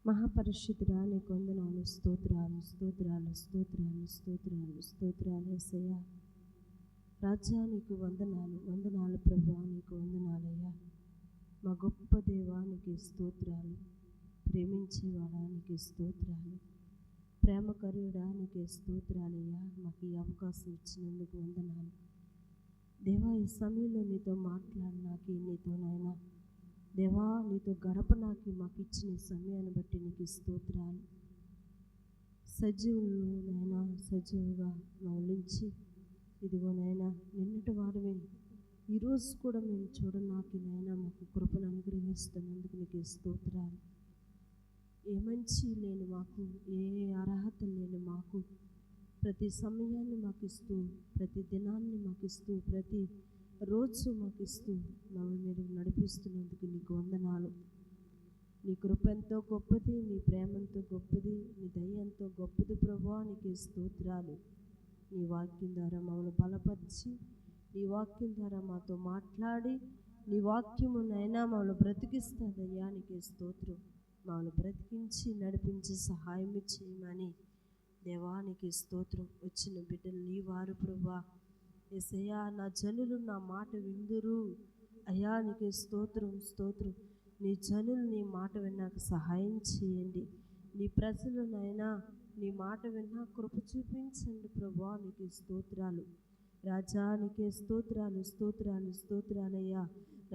మహాపరిశుద్ధుడా నీకు వందనాలు, స్తోత్రాలు స్తోత్రాలు స్తోత్రాలు స్తోత్రాలు స్తోత్రాలు యేసయ్యా. రాజా నీకు వందనాలు, వందనాలు ప్రభువా, నీకు వందనాలయ్యా. మా గొప్ప దేవానికి స్తోత్రాలు, ప్రేమించేవాడా నీకు స్తోత్రాలు, ప్రేమకరుడా నీకు స్తోత్రాలయ్యా. మాకు ఈ అవకాశం ఇచ్చినందుకు వందనాలు దేవా. ఈ సమయంలో నీతో మాట్లాడినాకి, నీతోనైనా దేవా నీతో గడపనాకి మాకు ఇచ్చిన ఈ సమయాన్ని బట్టి నీకు స్తోత్రాలు. సజీవులనైనా సజీవుగా మౌలించి ఇదిగోనైనా నిన్నటి వారమే ఈరోజు కూడా మేము చూడనాకినైనా మాకు కృపను అనుగ్రహిస్తున్నందుకు నీకు స్తోత్రాలు. ఏ మంచి లేని మాకు, ఏ అర్హత లేని మాకు ప్రతి సమయాన్ని మాకు ఇస్తూ, ప్రతి దినాన్ని మాకు ఇస్తూ, ప్రతి రోజు మాకు ఇస్తూ మమ్మల్ని మీరు నడిపిస్తున్నందుకు నీకు వందనాలు. నీ కృప ఎంతో గొప్పది, నీ ప్రేమ ఎంతో గొప్పది, నీ దయ ఎంతో గొప్పది ప్రభువా. నీకు స్తోత్రాలు. నీ వాక్యం ద్వారా మమ్మల్ని బలపరిచి, నీ వాక్యం ద్వారా మాతో మాట్లాడి, నీ వాక్యమునైనా మమ్మల్ని బ్రతికిస్తుందయ్యా. నీకు స్తోత్రం. మమ్మల్ని బ్రతికించి నడిపించి సహాయం చేయమని దేవానికి స్తోత్రం. వచ్చిన బిడ్డలు నీ వారు ప్రభువా. యేసయ్యా, నా జనులు నా మాట విందురు అయ్యా. నీకు స్తోత్రం స్తోత్రం. నీ జనులు నీ మాట విన్నాక సహాయం చేయండి. నీ ప్రజలనైనా నీ మాట విన్నా కృప చూపించండి ప్రభువా. నీకు స్తోత్రాలు రాజా. నీకే స్తోత్రాలు స్తోత్రాలు స్తోత్రాలయ్యా.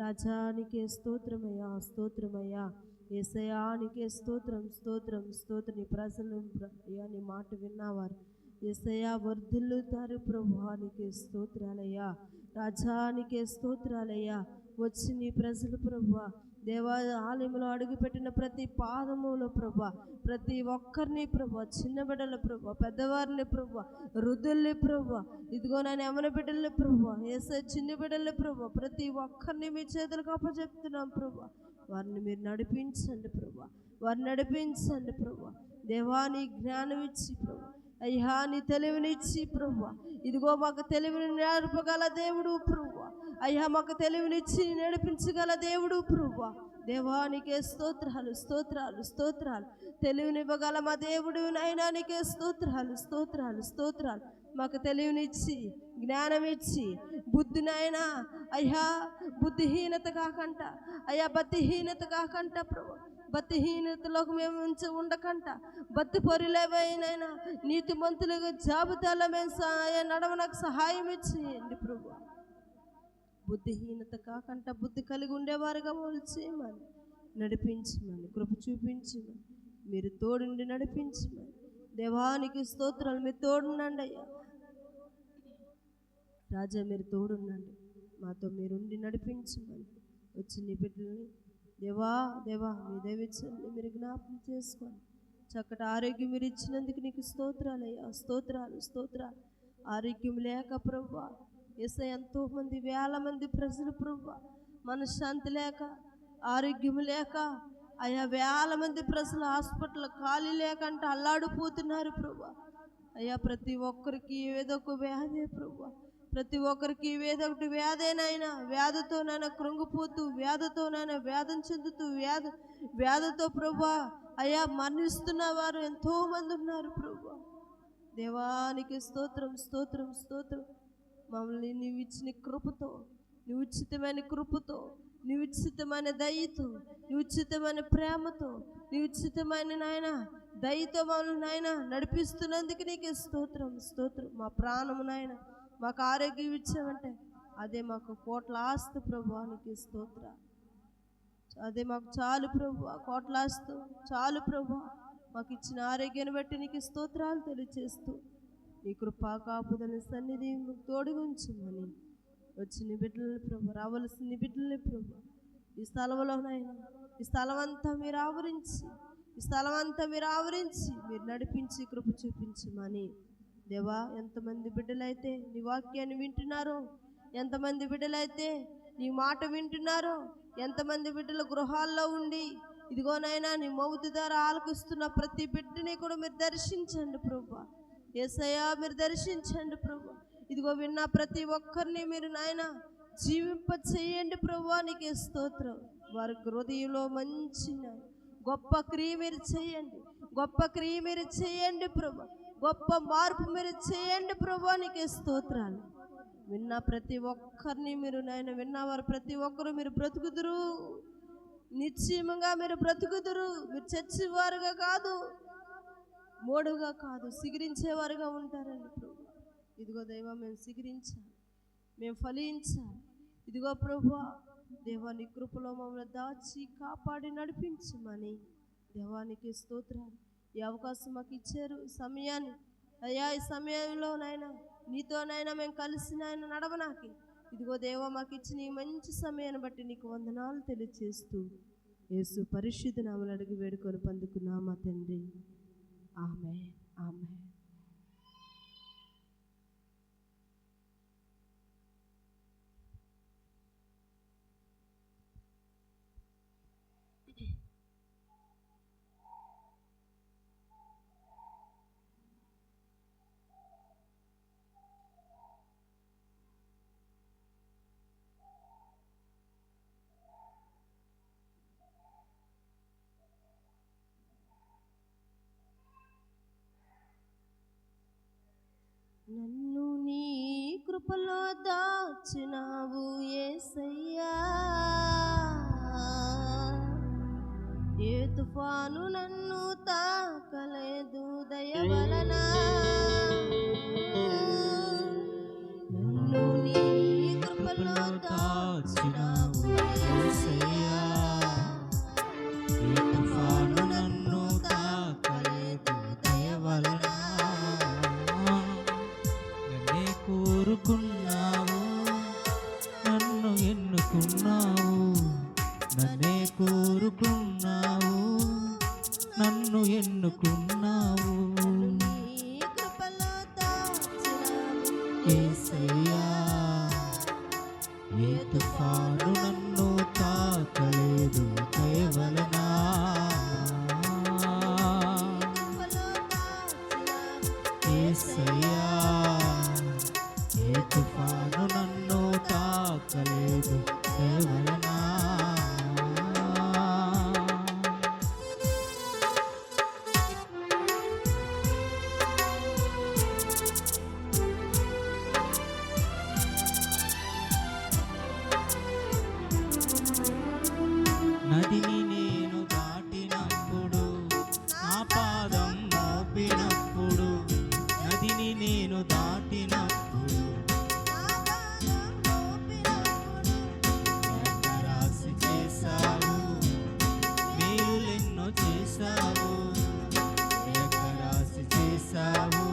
రాజా నీకే స్తోత్రమయ్యా, స్తోత్రమయ్యా. యేసయ్యా నీకే స్తోత్రం స్తోత్రం స్తోత్రం. నీ ప్రజలు అయ్యా నీ మాట విన్నవారు యేసయ్యా వర్ధిల్లుతారు ప్రభువా. నీకే స్తోత్రాలయ్యా. రాజా నీకే స్తోత్రాలయ్యా. వచ్చి నీ ప్రజలు ప్రభువా దేవా ఆలయంలో అడుగుపెట్టిన ప్రతి పాదములో ప్రభువా, ప్రతి ఒక్కరిని ప్రభువా, చిన్న బిడ్డల ప్రభువా, పెద్దవారిని ప్రభువా, వృద్ధుల్ని ప్రభువా, ఇదిగో నేను యమన బిడ్డల్ని ప్రభువా, యేసయ్య చిన్న బిడ్డల్ని ప్రభువా, ప్రతి ఒక్కరిని మీ చేతులకు అప్పచెప్తున్నాం ప్రభువా. వారిని మీరు నడిపించండి ప్రభువా, వారిని నడిపించండి ప్రభువా. దేవా నీ జ్ఞానం ఇచ్చి ప్రభువా, అయ్యా నీ తెలివినిచ్చి ప్రభువా, ఇదిగో మాకు తెలివిని నేర్పగల దేవుడు ప్రభువా, అయ్యా మాకు తెలివినిచ్చి నడిపించగల దేవుడు ప్రభువా. దేవా నీకే స్తోత్రాలు స్తోత్రాలు స్తోత్రాలు. తెలివినివ్వగల మా దేవుడు నైనా నీకే స్తోత్రాలు స్తోత్రాలు స్తోత్రాలు. మాకు తెలివినిచ్చి జ్ఞానం ఇచ్చి బుద్ధినైనా అయ్యా బుద్ధిహీనత కాకంట, అయ్యా బుద్ధిహీనత కాకంట ప్రభు, బుద్ధిహీనతలోకి మేము ఉండకంట, బత్తి పొరిలేవైనా నీతి మంతులుగా జాబితాలో మేము నడవనకు సహాయం ఇచ్చేయండి ప్రభు. బుద్ధిహీనత కాకంట బుద్ధి కలిగి ఉండేవారుగా చేయమని, నడిపించమని, కృప చూపించమని, మీరు తోడుండి నడిపించమని. దేవానికి స్తోత్రాలు. మీరు తోడుండండి అయ్యా. రాజా మీరు తోడుండండి, మాతో మీరుండి నడిపించమని. వచ్చి నీ బిడ్డల్ని దేవా దేవా మీ దైవచల్ని మీరు జ్ఞాపకం చేసుకోండి. చక్కటి ఆరోగ్యం మీరు ఇచ్చినందుకు నీకు స్తోత్రాలయ్యా, స్తోత్రాలు స్తోత్రాలు. ఆరోగ్యం లేక ప్రభువా యేసయ్య ఎంతోమంది వేల మంది ప్రజలు ప్రభువా మనశ్శాంతి లేక, ఆరోగ్యం లేక, అయ్యా వేల మంది ప్రజలు హాస్పిటల్ ఖాళీ లేకంటే అల్లాడిపోతున్నారు ప్రభువా. అయ్యా ప్రతి ఒక్కరికి ఏదో ఒక వ్యాధి ప్రభువా, ప్రతి ఒక్కరికి ఏదో ఒకటి వ్యాధేనైనా, వ్యాధితోనైనా కృంగిపోతూ, వ్యాధితోనైనా వేదన చెందుతూ, వ్యాధితో ప్రభువా అయ్యా మరణిస్తున్న వారు ఎంతోమంది ఉన్నారు ప్రభువా. దేవానికి స్తోత్రం స్తోత్రం స్తోత్రం. మమ్మల్ని నీవు ఇచ్చిన కృపతో, నువ్వు ఉచితమైన కృపతో, నువ్వు ఉచితమైన దయతో, నువ్వు ఉచితమైన ప్రేమతో, నువ్వు ఉచితమైన నాయన దయతో మమ్మల్ని నాయన నడిపిస్తున్నందుకు నీకే స్తోత్రం స్తోత్రం. మా ప్రాణము నాయన మాకు ఆరోగ్యం ఇచ్చామంటే అదే మాకు కోట్ల ఆస్తి ప్రభువా. నీకే స్తోత్ర. అదే మాకు చాలు ప్రభువా, కోట్ల ఆస్తి చాలు ప్రభువా. మాకు ఇచ్చిన ఆరోగ్యాన్ని బట్టి నీకు స్తోత్రాలు తెలియచేస్తూ నీ కృపా కాపుదల సన్నిధి తోడుగా ఉంచమని. వచ్చిన బిడ్డలని ప్రభు, రావలసిన బిడ్డలని ప్రభు ఈ స్థలంలోనైనా ఈ స్థలం అంతా మీరు ఆవరించి, ఈ స్థలం అంతా మీరు ఆవరించి మీరు నడిపించి కృప చూపించమని. దేవా ఎంతమంది బిడ్డలైతే నీ వాక్యాన్ని వింటున్నారో, ఎంతమంది బిడ్డలైతే నీ మాట వింటున్నారో, ఎంతమంది బిడ్డల గృహాల్లో ఉండి ఇదిగోనైనా నీ మౌతు ద్వారా ఆలకిస్తున్న ప్రతి బిడ్డని కూడా మీరు దర్శించండి ప్రభు. యేసయ్యా మీరు దర్శించండి ప్రభు. ఇదిగో విన్న ప్రతి ఒక్కరిని మీరు నాయన జీవింప చేయండి ప్రభువా. నీకే స్తోత్రం. వారి హృదయంలో మంచి గొప్ప క్రియ మీరు చేయండి, గొప్ప క్రియ మీరు చేయండి ప్రభు, గొప్ప మార్పు మీరు చేయండి ప్రభు. నీకే స్తోత్రాలు. విన్న ప్రతి ఒక్కరిని మీరు నాయన, విన్నవారు ప్రతి ఒక్కరు మీరు బ్రతుకుదురు, నిశ్చయముగా మీరు బ్రతుకుదురు. మీరు చచ్చేవారుగా కాదు, మోడుగా కాదు, సిగిరించేవారుగా ఉంటారండి ప్రభు. ఇదిగో దేవా, మేము సిగిరించాలి, మేము ఫలించాలి. ఇదిగో ప్రభు, దేవాని కృపలో మమ్మల్ని దాచి కాపాడి నడిపించమని దేవానికి స్తోత్రాలు. ఈ అవకాశం మాకు ఇచ్చారు, సమయాన్ని అయ్యా, ఈ సమయంలో నాయన నీతోనైనా మేము కలిసి నాయన నడవనాకి ఇదిగో దేవా, మాకు ఇచ్చిన ఈ మంచి సమయాన్ని బట్టి నీకు వందనాలు తెలియజేస్తూ యేసు పరిశుద్ధ నామములో అడిగి వేడుకొని పొందుకున్నామా తండ్రి. ఆమేన్, ఆమేన్. నన్ను నీ కృపలో దాచినావు యేసయ్యా, ఏ తుఫాను నన్ను తాకలేదు దయ వలన. నన్ను నీ కృపలో దాచినావు యేసయ్యా, ఏ తుఫాను నన్ను తాకలేదు దయ వలన. కోరుకున్నావు, నన్ను ఎన్నుకున్నావు, నన్నే కోరుకున్నావు, నన్ను ఎన్నుకున్నావు. యేసయ్యా, ఏ తుఫాను నన్ను తాకలేదు దయ వలన. యేసయ్యా, ఏ తుఫాను నన్ను తాకలేదు దయ వలన. నదిని నేను దాటినప్పుడు, నా పాదం మోపినప్పుడు, నదిని నేను దాటినప్పుడు రాసి చేశావు, మేలులెన్నో చేశావు, రాసి చేశావు,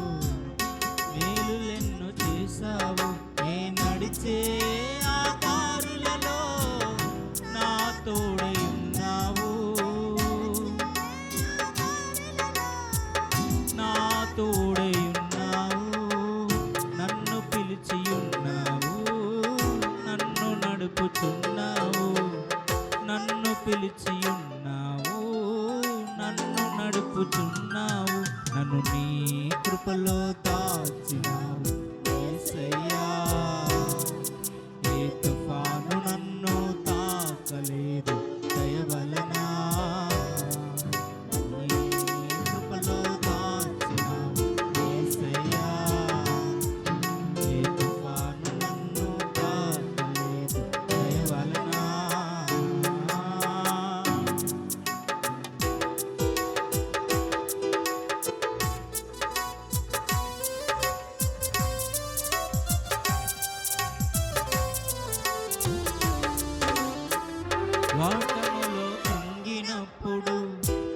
మేలులెన్నో చేశావు. నే నడిచే ఆ దారులలో నా తోడై ఉన్నావు, నా తోడై ఉన్నావు, నన్ను పిలిచి ఉన్నావు, నన్ను నడుపుచున్నావు, నన్ను పిలిచి ఉన్నావు, నన్ను నడుపుచున్నావు. నన్ను నీ కృపలో దాచినావు యేసయ్యా, ఏ తుఫాను నన్ను తాకలేదు దయ వలన. నీ కృపలో దాచినావు యేసయ్యా, ఏ తుఫాను నన్ను తాకలేదు దయ వలన. వాటములో కృంగినప్పుడు,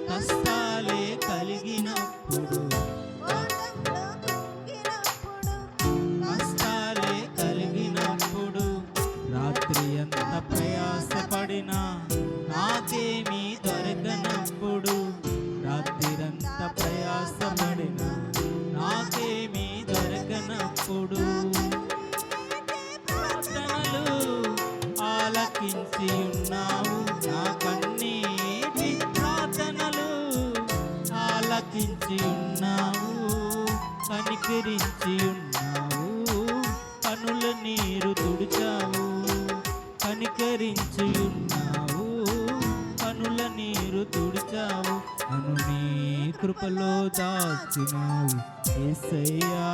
కష్టాలే కలిగినప్పుడు, కష్టాలే కలిగినప్పుడు, రాత్రి అంత ప్రయాసపడినా నాకేమీ దొరకనప్పుడు, రాత్రిరంతా ప్రయాసపడినా నాకేమీ దొరకనప్పుడు, ప్రార్థనలు ఆలకించి ఉన్నావు, నా కన్నీటి ప్రార్థనలు ఆలకించి ఉన్నావు, కనికరించి ఉన్నావు, కనుల నీరు తుడిచావు, కనికరించి ఉన్నావు, కనుల కన్నీరు తుడిచావు, నన్ను నీ కృపలో దాచినావు యేసయ్యా.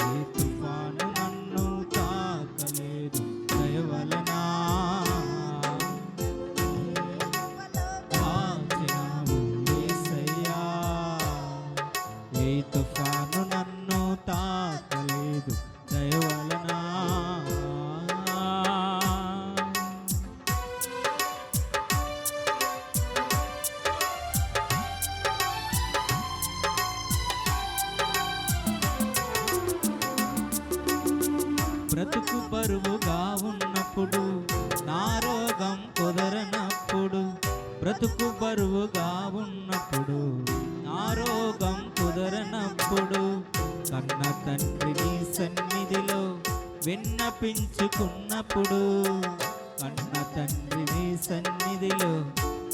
ఏ తుఫాను నన్ను తాకలేదు దయవలన, దాచినావు యేసయ్యా. ఏ తుఫాను నన్ను తాకలేదు దయవలన. బ్రతుకు బరువుగా ఉన్నప్పుడు, నా రోగం కుదరనప్పుడు, బ్రతుకు బరువుగా ఉన్నప్పుడు, నా రోగం కుదరనప్పుడు, కన్న తండ్రి నీ సన్నిధిలో విన్నపించుకున్నప్పుడు, కన్న తండ్రి నీ సన్నిధిలో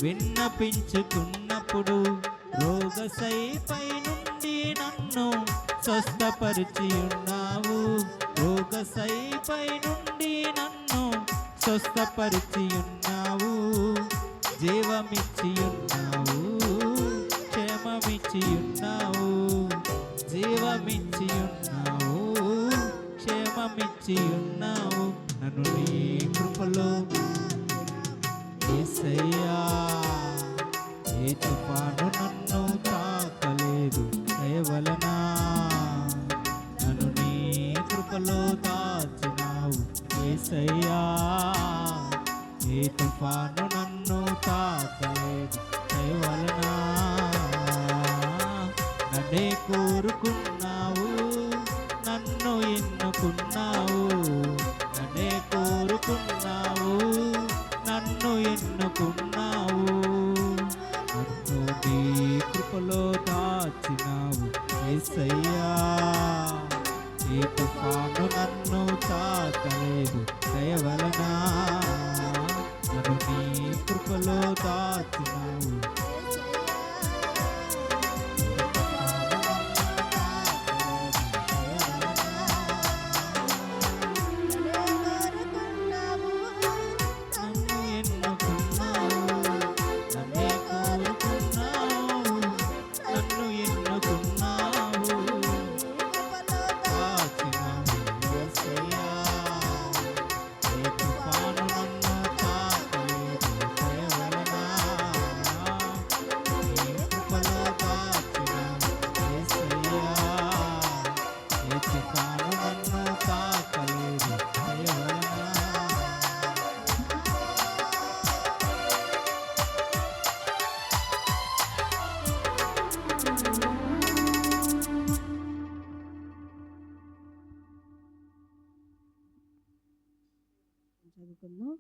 విన్నపించుకున్నప్పుడు, రోగశయ్యపై నుండి నన్ను స్వస్థపరిచి ఉన్నావు, రోగశయ్యపై నుండి నన్ను స్వస్థపరిచి ఉన్నావు, జీవమిచ్చి ఉన్నావు, క్షేమమిచ్చి ఉన్నావు, జీవమిచ్చి ఉన్నావు, క్షేమమిచ్చి ఉన్నావు, నన్ను నీ కృపలో యేసయ్యా. ఏ తుఫాను నన్ను తాకలేదు దయవలన, నన్ను నీ కృపలో దాచినావు యేసయ్యా. ఏ తుఫాను నన్ను తాకలేదు దయవలన, నన్నే కోరుకున్నావు, నన్ను ఎన్నుకున్నావు, నన్నే కోరుకున్నావు, నన్ను ఎన్నుకున్నావు, నన్ను నీ కృపలో దాచినావు యేసయ్యా. ఏ తుఫాను నన్ను తాకలేదు దయవలన, నన్ను నీ కృపలో దాచినావు. నన్ను ఎన్నుకున్నావు, నన్నే కోరుకున్నావు, నన్ను ఎన్నుకున్నావు, దాచినావు యేసయ్యా. ఏ తుఫాను నన్ను తాకలేదు దయవలన, నీ కృపలో దాచినావు యేసయ్యా. ఏ తుఫాను నన్ను తాకలేదు దయవలన. చదువుకుందాం.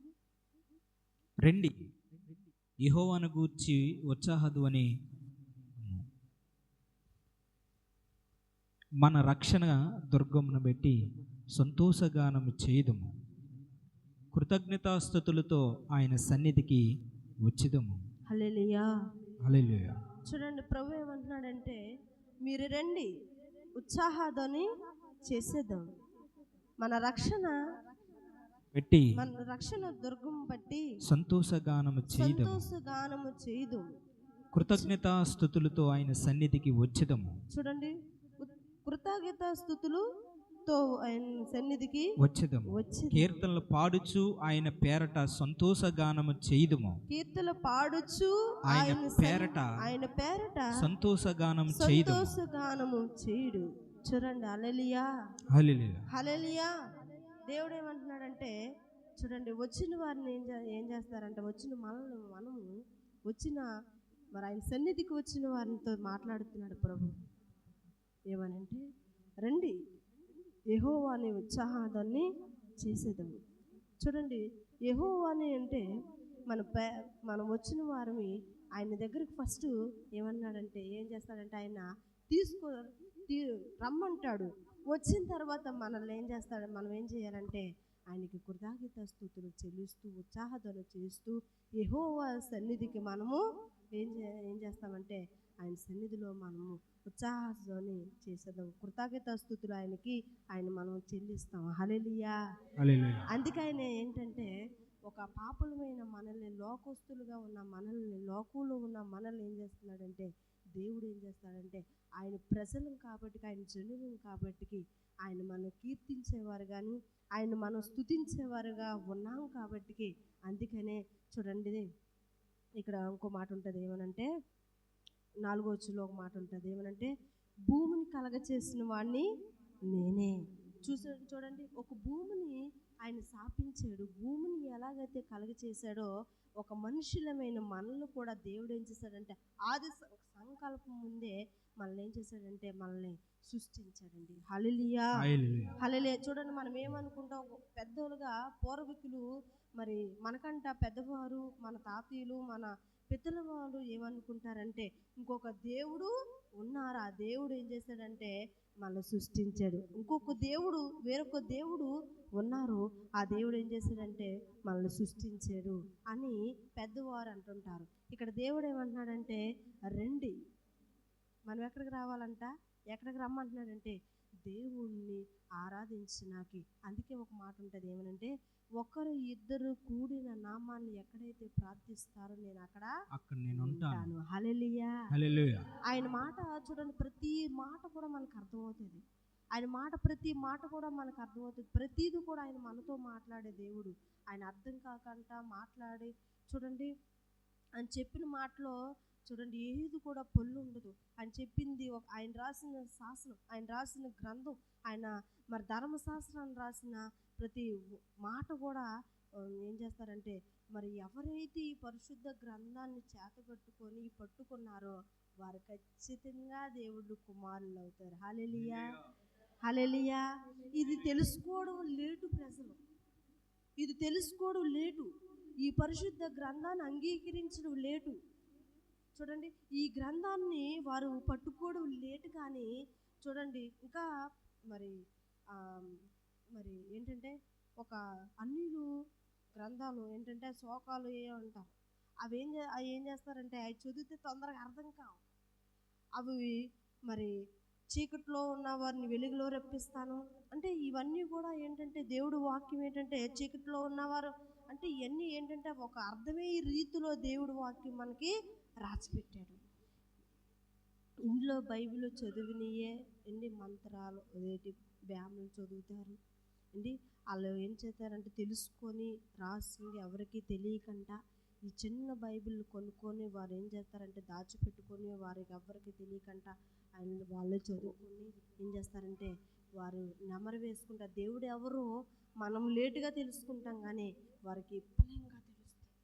రండి, యెహోవాను గూర్చి ఉత్సాహధ్వని, మన రక్షణ దుర్గమును బట్టి సంతోషగానము చేయుదుము, కృతజ్ఞతాస్తుతులతో ఆయన సన్నిధికి వచ్చిదము. హల్లెలూయా. హల్లెలూయా. చూడండి, ప్రభు ఏమంటున్నాడంటే, మీరు రండి, ఉత్సాహధ్వని చేసేద్దాం. మన రక్షణ దుర్గం బట్టి సంతోషగానము చేయుదము, సంతోషగానము చేయుదు, కృతజ్ఞతాస్తుతులతో ఆయన సన్నిధికి వచ్చిదము. చూడండి, కృతజ్ఞతాస్తుతులతో ఆయన సన్నిధికి వచ్చిదము. కీర్తనలు పాడుచు ఆయన పేరట సంతోషగానము చేయుదుము, కీర్తనలు పాడుచు ఆయన పేరట సంతోషగానము చేయుదుము, సంతోషగానము చేయుడు. చూడండి, హల్లెలూయా, హల్లెలూయా, హల్లెలూయా. దేవుడు ఏమంటున్నాడంటే, చూడండి, వచ్చిన వారిని ఏం చేస్తారంటే, మనము మరి ఆయన సన్నిధికి వచ్చిన వారితో మాట్లాడుతున్నాడు ప్రభు. ఏమనంటే, రండి, యెహోవాని ఉత్సాహాన్ని చేసేదాము. చూడండి, యెహోవాని అంటే మనం వచ్చిన వారిని ఆయన దగ్గరికి ఫస్ట్ ఏమన్నాడంటే, ఏం చేస్తాడంటే, ఆయన రమ్మంటాడు. వచ్చిన తర్వాత మనల్ని ఏం చేస్తాడు, మనం ఏం చేయాలంటే ఆయనకి కృతజ్ఞతాస్తుతులు చెల్లిస్తూ ఉత్సాహధ్వని చేస్తూ యెహోవా సన్నిధికి మనము ఏం చేస్తామంటే ఆయన సన్నిధిలో మనము ఉత్సాహధ్వని చేసేద్దాం. కృతజ్ఞతాస్తుతులు ఆయన మనం చెల్లిస్తాం. హల్లెలూయా. హల్లెలూయా. అందుకే ఆయన ఏంటంటే ఒక పాపులమైన మనల్ని, లోకస్తులుగా ఉన్న మనల్ని, లోకంలో ఉన్న మనల్ని ఏం చేస్తున్నాడంటే దేవుడు ఏం చేస్తాడంటే ఆయన ప్రజలం కాబట్టి, ఆయన జనులం కాబట్టి ఆయన మనం కీర్తించేవారు కానీ, ఆయన మనం స్తుతించేవారుగా ఉన్నాం కాబట్టి, అందుకనే చూడండి ఇక్కడ ఇంకో మాట ఉంటుంది ఏమనంటే 4వ వచనంలో ఒక మాట ఉంటుంది ఏమనంటే భూమిని కలగచేసిన వాడిని నేనే. చూడండి, ఒక భూమిని ఆయన శాపించాడు. భూమిని ఎలాగైతే కలగచేశాడో ఒక మనుషులమైన మనల్ని కూడా దేవుడు ఏం చేశాడంటే ఆది సంకల్పం ముందే మనల్ని ఏం చేశాడంటే మనల్ని సృష్టించాడండి. హల్లెలూయా, హల్లెలూయా. చూడండి, మనం ఏమనుకుంటాం, పెద్దోళ్ళుగా పూర్వీకులు మరి మనకంట పెద్దవారు, మన తాతయ్యలు, మన పితల వాళ్ళు ఏమనుకుంటారంటే ఇంకొక దేవుడు ఉన్నారు, ఆ దేవుడు ఏం చేశాడంటే మనల్ని సృష్టించాడు. ఇంకొక దేవుడు, వేరొక దేవుడు ఉన్నారు, ఆ దేవుడు ఏం చేశాడంటే మనల్ని సృష్టించాడు అని పెద్దవారు అంటుంటారు. ఇక్కడ దేవుడు ఏమంటున్నాడంటే రండి, మనం ఎక్కడికి రావాలంట, ఎక్కడికి రమ్మంటున్నాడంటే దేవుణ్ణి ఆరాధించినాకి. అందుకే ఒక మాట ఉంటుంది ఏమనంటే ఒకరు ఇద్దరు కూడిన నామాన్ని ఎక్కడైతే ప్రార్థిస్తారో నేను అక్కడ ఉంటాను. హల్లెలూయా, హల్లెలూయా. ఆయన మాట చూడండి, ప్రతి మాట కూడా మనకు అర్థమవుతుంది. ఆయన మాట, ప్రతి మాట కూడా మనకు అర్థమవుతుంది. ప్రతిదీ కూడా ఆయన మనతో మాట్లాడే దేవుడు. ఆయన అర్థం కాకుండా మాట్లాడి చూడండి, ఆయన చెప్పిన మాటలో చూడండి ఏది కూడా పొల్లు ఉండదు. ఆయన చెప్పింది ఆయన రాసిన శాసనం, ఆయన రాసిన గ్రంథం, ఆయన మరి ధర్మశాస్త్రాన్ని రాసిన ప్రతి మాట కూడా ఏం చేస్తారంటే మరి ఎవరైతే ఈ పరిశుద్ధ గ్రంథాన్ని చేతగట్టుకొని పట్టుకున్నారో వారు ఖచ్చితంగా దేవుడు కుమారులు అవుతారు. హల్లెలూయా, హల్లెలూయా. ఇది తెలుసుకోవడం లేటు ప్రజలు, ఇది తెలుసుకోవడం లేటు, ఈ పరిశుద్ధ గ్రంథాన్ని అంగీకరించడం లేటు. చూడండి, ఈ గ్రంథాన్ని వారు పట్టుకోవడం లేటు. కానీ చూడండి ఇంకా మరి మరి ఏంటంటే ఒక అన్యులు గ్రంథాలు ఏంటంటే శోకాలు అంటారు, అవి ఏం చేస్తారంటే అవి చదివితే తొందరగా అర్థం కావు. అవి మరి చీకట్లో ఉన్న వారిని వెలుగులో రప్పిస్తాను అంటే ఇవన్నీ కూడా ఏంటంటే దేవుడు వాక్యం ఏంటంటే చీకట్లో ఉన్నవారు అంటే ఇవన్నీ ఏంటంటే ఒక అర్థమయ్యే రీతిలో దేవుడు వాక్యం మనకి రాసిపెట్టాడు. ఇంట్లో బైబిల్ చదివినయే ఎన్ని మంత్రాలు అదేంటి బ్యాములు చదువుతారు అండి. వాళ్ళు ఏం చేస్తారంటే తెలుసుకొని రాసింది ఎవరికి తెలియకుండా ఈ చిన్న బైబిల్ కొనుక్కొని వారు ఏం చేస్తారంటే దాచిపెట్టుకొని వారికి ఎవరికి తెలియకుండా ఆయన వాళ్ళే చదువుకొని ఏం చేస్తారంటే వారు నెమరు వేసుకుంటారు. దేవుడు ఎవరో మనం లేటుగా తెలుసుకుంటాం కానీ వారికి విపులంగా తెలుస్తుంది.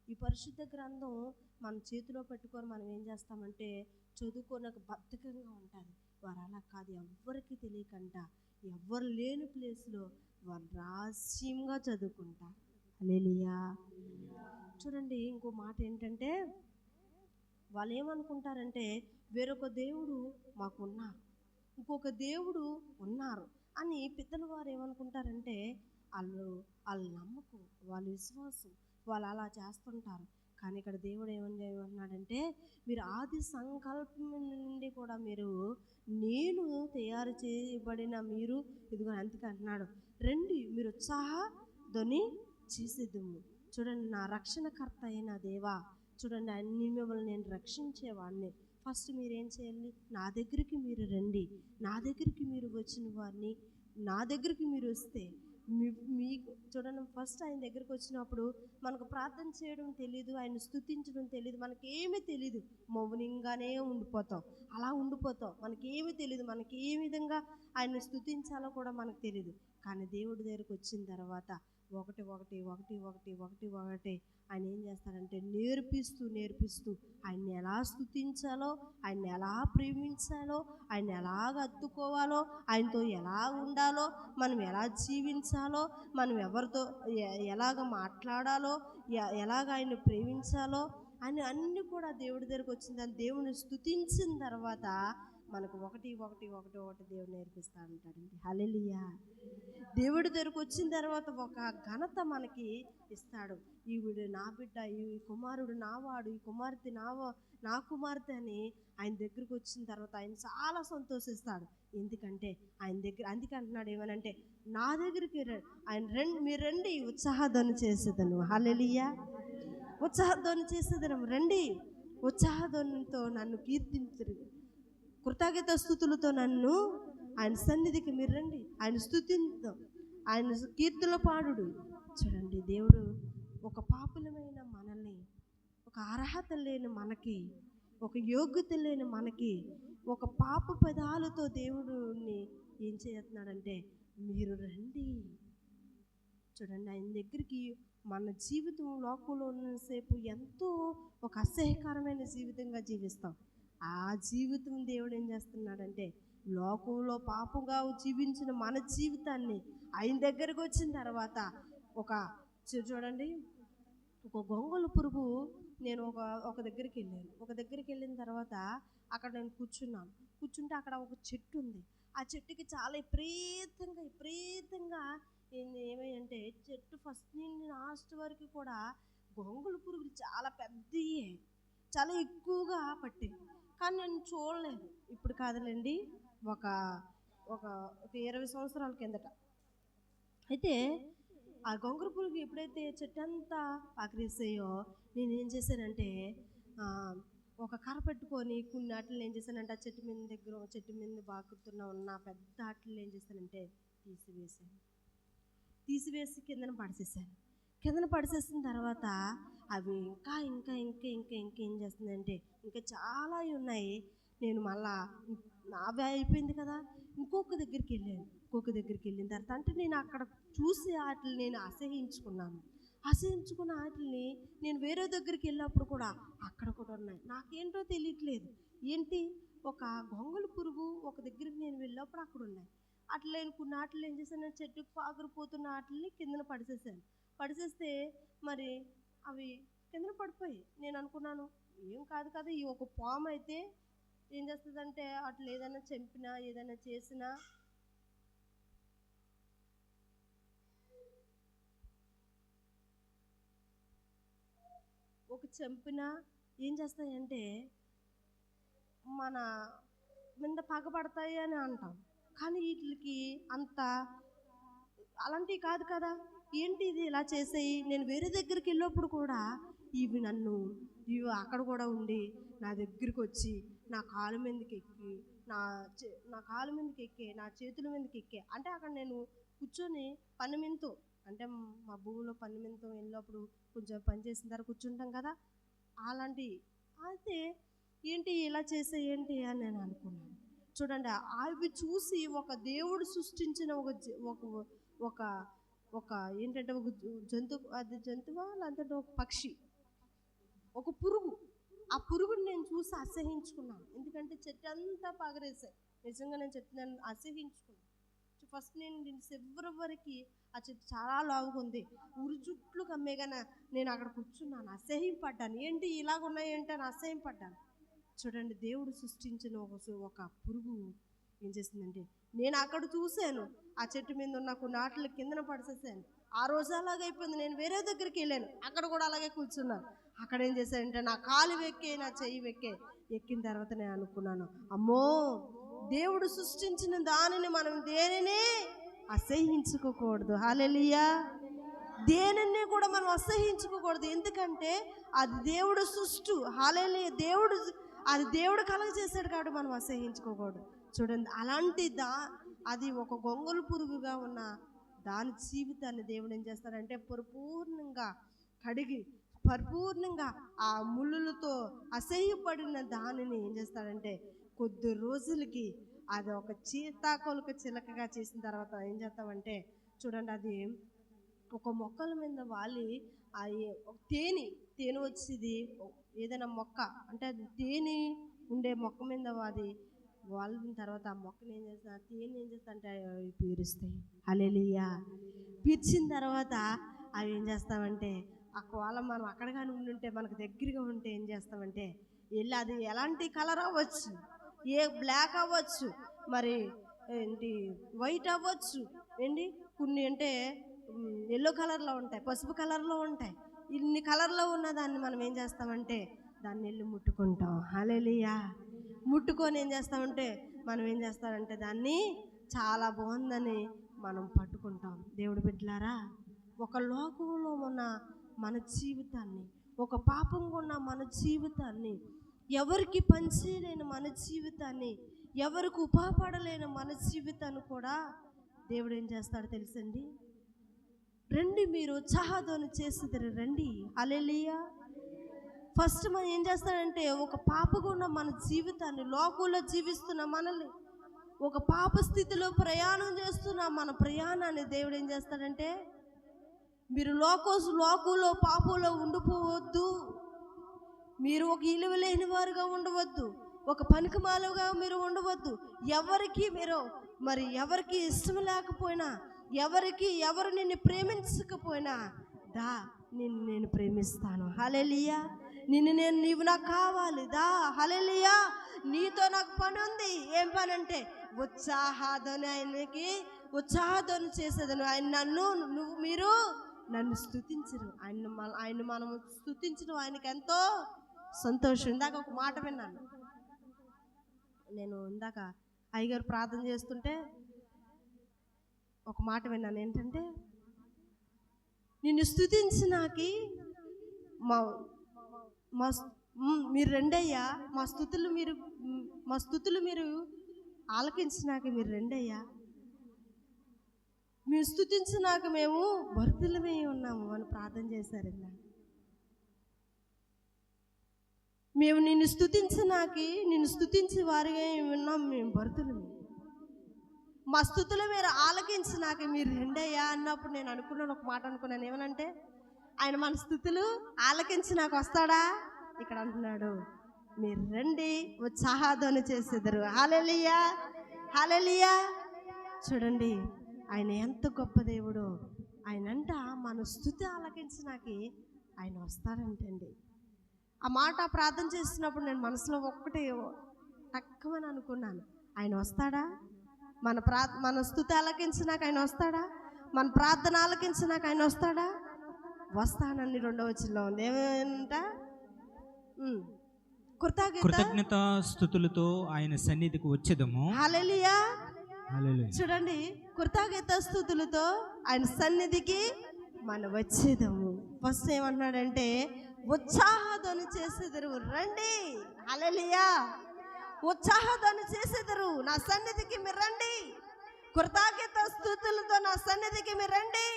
ఈ పరిశుద్ధ గ్రంథం మన చేతిలో పెట్టుకొని మనం ఏం చేస్తామంటే చదువుకోనక బద్ధకంగా ఉంటుంది. వారు అలా కాదు, ఎవ్వరికి తెలియకుండా ఎవ్వరు లేని ప్లేస్లో వారు రహస్యంగా చదువుకుంటారు. హల్లెలూయా. చూడండి ఇంకో మాట ఏంటంటే వాళ్ళు ఏమనుకుంటారంటే వేరొక దేవుడు మాకు ఉన్నారు, ఇంకొక దేవుడు ఉన్నారు అని పెద్దల వారు ఏమనుకుంటారంటే వాళ్ళ నమ్మకం, వాళ్ళ విశ్వాసం, వాళ్ళు అలా చేస్తుంటారు. కానీ ఇక్కడ దేవుడు ఏమన్నాడంటే మీరు ఆది సంకల్పం నుండి కూడా మీరు నేను తయారు చేయబడిన మీరు ఇదిగో అందుకే అంటున్నాడు రండి మీరు ఉత్సాహధ్వని చేసేద్దాము. చూడండి, నా రక్షణకర్త అయిన దేవా, చూడండి అన్ని మిమ్మల్ని నేను రక్షించేవాడిని. ఫస్ట్ మీరేం చేయాలి, నా దగ్గరికి మీరు రండి. నా దగ్గరికి మీరు వచ్చిన వారిని, నా దగ్గరికి మీరు వస్తే మీకు చూడండి ఫస్ట్ ఆయన దగ్గరికి వచ్చినప్పుడు మనకు ప్రార్థన చేయడం తెలీదు, ఆయన స్తుతించడం తెలీదు, మనకేమీ తెలీదు, మౌనంగానే ఉండిపోతాం, అలా ఉండిపోతాం, మనకేమీ తెలీదు, మనకి ఏ విధంగా ఆయన స్తుతించాలో కూడా మనకు తెలీదు. కానీ దేవుడి దగ్గరికి వచ్చిన తర్వాత ఒకటి ఒకటి ఒకటి ఒకటి ఒకటి ఒకటి ఆయన ఏం చేస్తాడంటే నేర్పిస్తూ ఆయన్ని ఎలా స్తుతించాలో, ఆయన్ని ఎలా ప్రేమించాలో, ఆయన ఎలాగ అద్దుకోవాలో, ఆయనతో ఎలా ఉండాలో, మనం ఎలా జీవించాలో, మనం ఎవరితో ఎలాగ మాట్లాడాలో, ఎలాగ ఆయన ప్రేమించాలో అని అన్నీ కూడా దేవుడి దగ్గరికి వచ్చిందని దేవుని స్తుతించిన తర్వాత మనకు ఒకటి ఒకటి ఒకటి ఒకటి దేవుడు నేర్పిస్తా ఉంటాడండి. హల్లెలూయా. దేవుడి దగ్గరకు వచ్చిన తర్వాత ఒక ఘనత మనకి ఇస్తాడు. ఈవిడు నా బిడ్డ, ఈ కుమారుడు నావాడు, ఈ కుమార్తె నా కుమార్తె అని ఆయన దగ్గరకు వచ్చిన తర్వాత ఆయన చాలా సంతోషిస్తాడు. ఎందుకంటే ఆయన దగ్గర అందుకే అంటున్నాడు ఏమనంటే, నా దగ్గరికి మీరు రండి, ఉత్సాహధ్వని చేసేదను. హల్లెలూయా. ఉత్సాహధ్వని చేసేదను, రండి, ఉత్సాహధ్వనితో నన్ను కీర్తించరు, కృతజ్ఞత స్తుతులతో నన్ను ఆయన సన్నిధికి మీరు రండి, ఆయన స్తుతింతో, ఆయన కీర్తుల పాడుడు. చూడండి, దేవుడు ఒక పాపులమైన మనల్ని, ఒక అర్హత లేని మనకి, ఒక యోగ్యత లేని మనకి, ఒక పాప పదాలతో దేవుడిని ఏం చేస్తున్నాడంటే, మీరు రండి. చూడండి, ఆయన దగ్గరికి మన జీవితం లోకంలో ఉన్నసేపు ఎంతో ఒక అసహ్యకరమైన జీవితంగా జీవిస్తాం. ఆ జీవితం దేవుడు ఏం చేస్తున్నాడంటే, లోకంలో పాపంగా జీవించిన మన జీవితాన్ని ఆయన దగ్గరకు వచ్చిన తర్వాత చూడండి, ఒక గొంగళ పురుగు, నేను ఒక దగ్గరికి వెళ్ళాను. ఒక దగ్గరికి వెళ్ళిన తర్వాత అక్కడ నేను కూర్చుంటే అక్కడ ఒక చెట్టు ఉంది. ఆ చెట్టుకి చాలా విపరీతంగా ఏమంటే చెట్టు ఫస్ట్ నుండి లాస్ట్ వరకు కూడా గొంగళ పురుగులు చాలా పెద్దయే, చాలా ఎక్కువగా పట్టింది. కానీ నేను చూడలేదు. ఇప్పుడు కాదులేండి, ఒక 20 సంవత్సరాల కిందట. అయితే ఆ గొంగళ పురుగు ఎప్పుడైతే చెట్టు అంతా పాకరేసాయో, నేను ఏం చేశానంటే ఒక కర్ర పెట్టుకొని కొన్ని ఆటలు ఏం చేశానంటే, ఆ చెట్టు మీద బాకుతున్న పెద్ద ఆటలు ఏం చేశానంటే తీసివేసి కిందన పడిసేసిన తర్వాత అవి ఇంకా ఇంకా ఇంకా ఇంకా ఇంకా ఏం చేస్తుందంటే, ఇంకా చాలా ఉన్నాయి. నేను మళ్ళా నావే అయిపోయింది కదా, ఇంకొక దగ్గరికి వెళ్ళిన తర్వాత అంటే నేను అక్కడ చూసి వాటిని నేను అసహించుకున్న వాటిని నేను వేరే దగ్గరికి వెళ్ళినప్పుడు కూడా అక్కడ కూడా ఉన్నాయి. నాకేంటో తెలియట్లేదు, ఏంటి ఒక గొంగళ పురుగు ఒక దగ్గరికి నేను వెళ్ళినప్పుడు అక్కడ ఉన్నాయి. అట్లా నేను కొన్ని ఆటలు ఏం చేశాను, చెట్టుకు పాకురిపోతున్న వాటిని కిందన పడిసేస్తే మరి అవి కిందన పడిపోయి. నేను అనుకున్నాను, ఏం కాదు కదా, ఈ ఒక పాము అయితే ఏం చేస్తుందంటే అట్లా ఏదైనా చంపినా ఏదైనా చేసినా ఏం చేస్తాయంటే మన మీద పగబడతాయి అని అంటాం. కానీ వీటికి అలాంటివి కాదు కదా. ఏంటి ఇది ఇలా చేసేయి, నేను వేరే దగ్గరికి వెళ్ళినప్పుడు కూడా ఇవి అక్కడ కూడా ఉండి నా దగ్గరికి వచ్చి నా కాలు మీదకి ఎక్కి నా చేతుల మీదకి ఎక్కే. అంటే అక్కడ నేను కూర్చొని పనిమింతో, అంటే మా భూమిలో పనిమింతో వెళ్ళినప్పుడు కొంచెం పని చేసిన తర్వాత కూర్చుంటాం కదా, అలాంటివి. అయితే ఏంటి ఇలా చేసేయండి అని నేను అనుకున్నాను. చూడండి, అవి చూసి ఒక దేవుడు సృష్టించిన ఒక ఏంటంటే ఒక జంతువా లేదంటే ఒక పక్షి, ఒక పురుగు. ఆ పురుగుని నేను చూసి అసహించుకున్నాను. ఎందుకంటే చెట్టు అంతా పగరేసాయి. నిజంగా నేను చెప్తున్నాను, అసహించుకున్నాను. ఫస్ట్ నేను చివరి వరకు ఆ చెట్టు చాలా లావుగా ఉంది, ఉరి చుట్లు కమ్మేగానే నేను అక్కడ కూర్చున్నాను, అసహ్యపడ్డాను. ఏంటి ఇలాగ ఉన్నాయంటే అని అసహ్యపడ్డాను. చూడండి, దేవుడు సృష్టించిన ఒక పురుగు ఏం చేసిందంటే, నేను అక్కడ చూశాను, ఆ చెట్టు మీద ఉన్న కొన్ని ఆటలు కిందన పడిసేసాను. ఆ రోజు అలాగే అయిపోయింది. నేను వేరే దగ్గరికి వెళ్ళాను, అక్కడ కూడా అలాగే కూర్చున్నాను. అక్కడ ఏం చేశానంటే నా కాలు వెక్కే, నా చెయ్యి ఎక్కిన తర్వాత నేను అనుకున్నాను, అమ్మో, దేవుడు సృష్టించిన దానిని మనం దేనిని అసహ్యించుకోకూడదు. హల్లెలూయా. దేనిని కూడా మనం అసహ్యించుకోకూడదు. ఎందుకంటే అది దేవుడు సృష్టి. హల్లెలూయా. అది దేవుడు కలగజేశాడు కాబట్టి మనం అసహ్యించుకోకూడదు. చూడండి, అలాంటి అది ఒక గొంగళ పురుగుగా ఉన్న దాని జీవితాన్ని దేవుడు ఏం చేస్తాడంటే పరిపూర్ణంగా కడిగి, పరిపూర్ణంగా ఆ ముళ్ళులతో అసహ్యపడిన దానిని ఏం చేస్తాడంటే కొద్ది రోజులకి అది ఒక చీతాకొలక చిలకగా చేసిన తర్వాత ఏం చేస్తామంటే, చూడండి, అది ఒక మొక్కల మీద వాలి తేనె వచ్చేది. ఏదైనా మొక్క అంటే అది తేనె ఉండే మొక్క మీద అది వాలిన తర్వాత ఆ మొక్కని ఏం చేస్తా, తేనె ఏం చేస్తా అంటే అవి పీరుస్తాయి. హల్లెలూయా. పీర్చిన తర్వాత అవి ఏం చేస్తామంటే, ఒకవేళ మనం అక్కడ కానీ ఉంటే మనకు దగ్గరగా ఉంటే ఏం చేస్తామంటే వెళ్ళి, అది ఎలాంటి కలర్ అవ్వచ్చు, ఏ బ్లాక్ అవ్వచ్చు, మరి ఏంటి వైట్ అవ్వచ్చు, ఏంటి కొన్ని అంటే ఎల్లో కలర్లో ఉంటాయి, పసుపు కలర్లో ఉంటాయి. ఇన్ని కలర్లో ఉన్నదాన్ని మనం ఏం చేస్తామంటే దాన్ని వెళ్ళి ముట్టుకుంటాం. హల్లెలూయా. ముట్టుకొని ఏం చేస్తామంటే మనం ఏం చేస్తామంటే దాన్ని చాలా బాగుందని మనం పట్టుకుంటాం. దేవుడు బిడ్డలారా, ఒక లోకంలో ఉన్న మన జీవితాన్ని, ఒక పాపంగా ఉన్న మన జీవితాన్ని, ఎవరికి పంచేయలేని మన జీవితాన్ని, ఎవరికి ఉపయోగపడలేని మన జీవితాన్ని కూడా దేవుడు ఏం చేస్తాడో తెలుసండి, రండి మీరు ఉత్సాహధ్వని చేసేది రండి. హల్లెలూయా. ఫస్ట్ మనం ఏం చేస్తాడంటే ఒక పాపగా ఉన్న మన జీవితాన్ని, లోకంలో జీవిస్తున్న మనల్ని, ఒక పాప స్థితిలో ప్రయాణం చేస్తున్న మన ప్రయాణాన్ని దేవుడు ఏం చేస్తాడంటే, మీరు లోకంలో పాపంలో ఉండిపోవద్దు, మీరు ఒక ఇలువ లేని వారుగా ఉండవద్దు, ఒక పనికిమాలుగా మీరు ఉండవద్దు, ఎవరికి మీరు మరి ఎవరికి ఇష్టం లేకపోయినా, ఎవరు నిన్ను ప్రేమించకపోయినా దా నేను ప్రేమిస్తాను. హల్లెలూయా. నీవు నాకు కావాలి, దా. హల్లెలూయా. నీతో నాకు పని ఉంది. ఏం పని అంటే ఉత్సాహధ్వని, ఆయనకి ఉత్సాహధ్వని చేసేదను. ఆయన మీరు నన్ను స్తుతించరు, ఆయన మనం స్తుతించడం ఆయనకి ఎంతో సంతోషం. ఇందాక ఒక మాట విన్నాను నేను, ఇందాక అయ్యగారు ప్రార్థన చేస్తుంటే ఒక మాట విన్నాను. ఏంటంటే, నిన్ను స్తుతించినాకి మీరు రెండయ్యా, మా స్తుతులు మీరు ఆలకించినాక మీరు రెండయ్యా, మేము స్తుతించినాక మేము భర్తలమే ఉన్నాము అని ప్రార్థన చేశారు. మేము నిన్ను స్తుతించి వారిగా ఉన్నాం, మేము భర్తలమే. మా స్తుతులు మీరు ఆలకించినాక మీరు రెండయ్యా అన్నప్పుడు నేను అనుకున్నాను, ఒక మాట అనుకున్నాను. ఏమనంటే, ఆయన మన స్తుతులు ఆలకించి నాకు వస్తాడా? ఇక్కడ అంటున్నాడు, మీరు రండి ఉత్సాహధ్వని చేసేదరు. హల్లెలూయా. హల్లెలూయా. చూడండి ఆయన ఎంత గొప్ప దేవుడు. ఆయనంట మన స్తుతి ఆలకించినాకి ఆయన వస్తాడంటండి. ఆ మాట ప్రార్థన చేసినప్పుడు నేను మనసులో ఒక్కటే తక్కువని అనుకున్నాను, ఆయన వస్తాడా? మన స్తుతి ఆలకించినాక ఆయన వస్తాడా? మన ప్రార్థన ఆలకించినాక ఆయన వస్తాడా? వస్తానని 2వ వచనంలో ఉంది. ఏమంట? కృతజ్ఞత స్తుతులతో ఆయన సన్నిధికి వచ్చేదము. హల్లెలూయా. చూడండి, కృతజ్ఞత స్తుతులతో ఆయన సన్నిధికి మనం వచ్చేదము. ఫస్ట్ ఏమంటున్నాడంటే ఉత్సాహధ్వని చేసేదరు రండి. హల్లెలూయా. ఉత్సాహధ్వని చేసేదరు, నా సన్నిధికి మీరు రండి. కృతజ్ఞత స్తుతులతో నా సన్నిధికి మీరు రండి.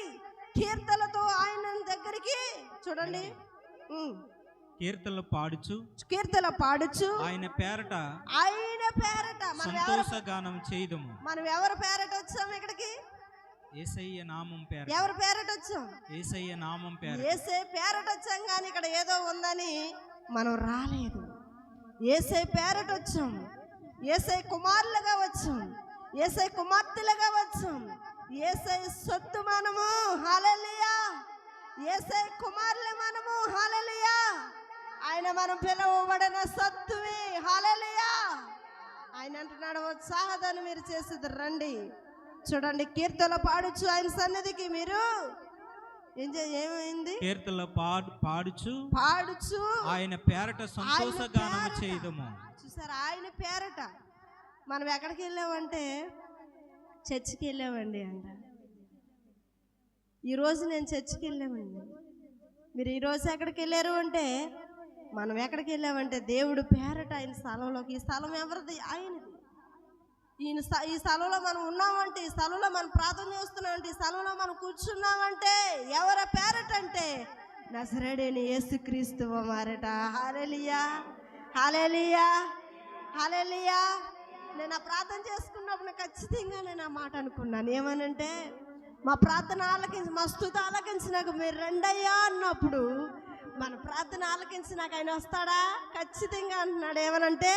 కీర్తనలతో ఆయన దగ్గరికి, చూడండి, కీర్తన పాడుచు ఆయన పేరట సంతోషగానం చేయుదము. మనం ఎవరి పేరట వచ్చాం ఇక్కడికి? యేసయ్య నామం పేరట. ఎవరి పేరట వచ్చాం? యేసయ్య నామం పేరట. యేసయ్య పేరట వచ్చాం, కానీ ఇక్కడ ఏదో ఉందని మనం రాలేదు. యేసయ్య పేరట వచ్చాం, యేసయ్య కుమారులుగా వచ్చాం, యేసయ్య కుమార్తెలుగా వచ్చాం, యేసయ్య సొత్తు మనము. హల్లెలూయా. యేసయ్య కుమారులు మనము. హల్లెలూయా. ఆయన మనం పిలువబడిన సత్తువి. హల్లెలూయా. ఆయన అంటున్నాడు ఉత్సాహధ్వని మీరు చేసేది రండి. చూడండి, కీర్తన పాడుచు ఆయన సన్నిధికి మీరు ఏమైంది? కీర్తన పాడుచు ఆయన పేరట సంతోషగానం చేయుదము. చూసారా, ఆయన పేరట. మనం ఎక్కడికి వెళ్ళామంటే చర్చికి వెళ్ళామండి అంట. ఈరోజు నేను చర్చికి వెళ్ళామండి. మీరు ఈరోజు ఎక్కడికి వెళ్ళారు అంటే, మనం ఎక్కడికి వెళ్ళామంటే దేవుడు పేరట ఆయన స్థలంలోకి. ఈ స్థలం ఎవరిది? ఆయనది. ఈ స్థలంలో మనం ఉన్నామంటే, ఈ స్థలంలో మనం ప్రార్థన చేస్తున్నామంటే, ఈ స్థలంలో మనం కూర్చున్నామంటే ఎవరి పేరట అంటే నజరేయుడైన యేసుక్రీస్తు మారట. హల్లెలూయా. హల్లెలూయా. హల్లెలూయా. నేను ఆ ప్రార్థన చేసుకున్నప్పుడు ఖచ్చితంగా నేను ఆ మాట అనుకున్నాను. ఏమనంటే, మా ప్రార్థన ఆలకించి, మా స్తుతి ఆలకించినాక మీరు రెండయ్యా అన్నప్పుడు, మన ప్రార్థన ఆలకించినాక ఆయన వస్తాడా? ఖచ్చితంగా అంటున్నాడు. ఏమనంటే,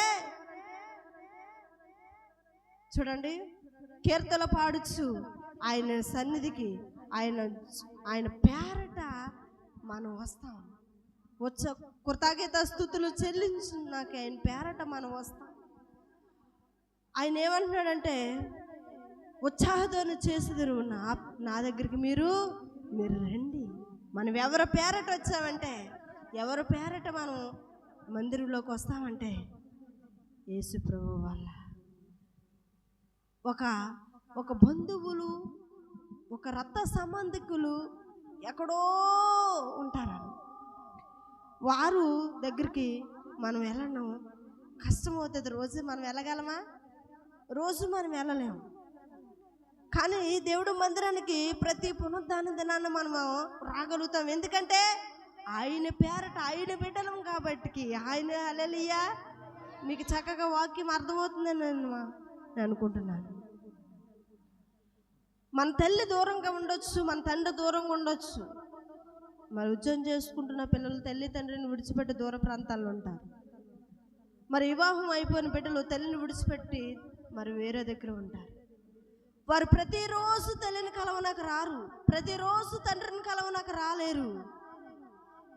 చూడండి, కీర్తన పాడుచు ఆయన సన్నిధికి ఆయన పేరట మనం వస్తాం. కృతజ్ఞత స్తుతులు చెల్లించినాక ఆయన పేరట మనం వస్తాం. ఆయన ఏమంటున్నాడంటే ఉత్సాహధ్వని చేసేదరు నా దగ్గరికి మీరు రండి. మనం ఎవరి పేరట వచ్చామంటే, ఎవరి పేరట మనం మందిరంలోకి వస్తామంటే యేసు ప్రభువు వల్ల. ఒక బంధువులు, ఒక రక్త సంబంధికులు ఎక్కడో ఉంటారని వారు దగ్గరికి మనం వెళ్ళడం కష్టమవుతుంది. రోజు మనం వెళ్ళగలమా? రోజు మనం వెళ్ళలేము. కానీ దేవుడు మందిరానికి ప్రతి పునరుద్ధాన దినాన్ని మనము రాగలుగుతాం. ఎందుకంటే ఆయన పేరట ఆయన బిడ్డలం కాబట్టి. ఆయన హల్లెలూయా. మీకు చక్కగా వాక్యం అర్థమవుతుందని నేను అనుకుంటున్నాను. మన తల్లి దూరంగా ఉండొచ్చు, మన తండ్రి దూరంగా ఉండొచ్చు. మరి ఉద్యోగం చేసుకుంటున్న పిల్లలు తల్లి తండ్రిని విడిచిపెట్టి దూర ప్రాంతాల్లో ఉంటారు. మరి వివాహం అయిపోయిన బిడ్డలు తల్లిని విడిచిపెట్టి మరి వేరే దగ్గర ఉంటారు. వారు ప్రతిరోజు తల్లిని కలవనకు రారు, ప్రతిరోజు తండ్రిని కలవనకు రాలేరు.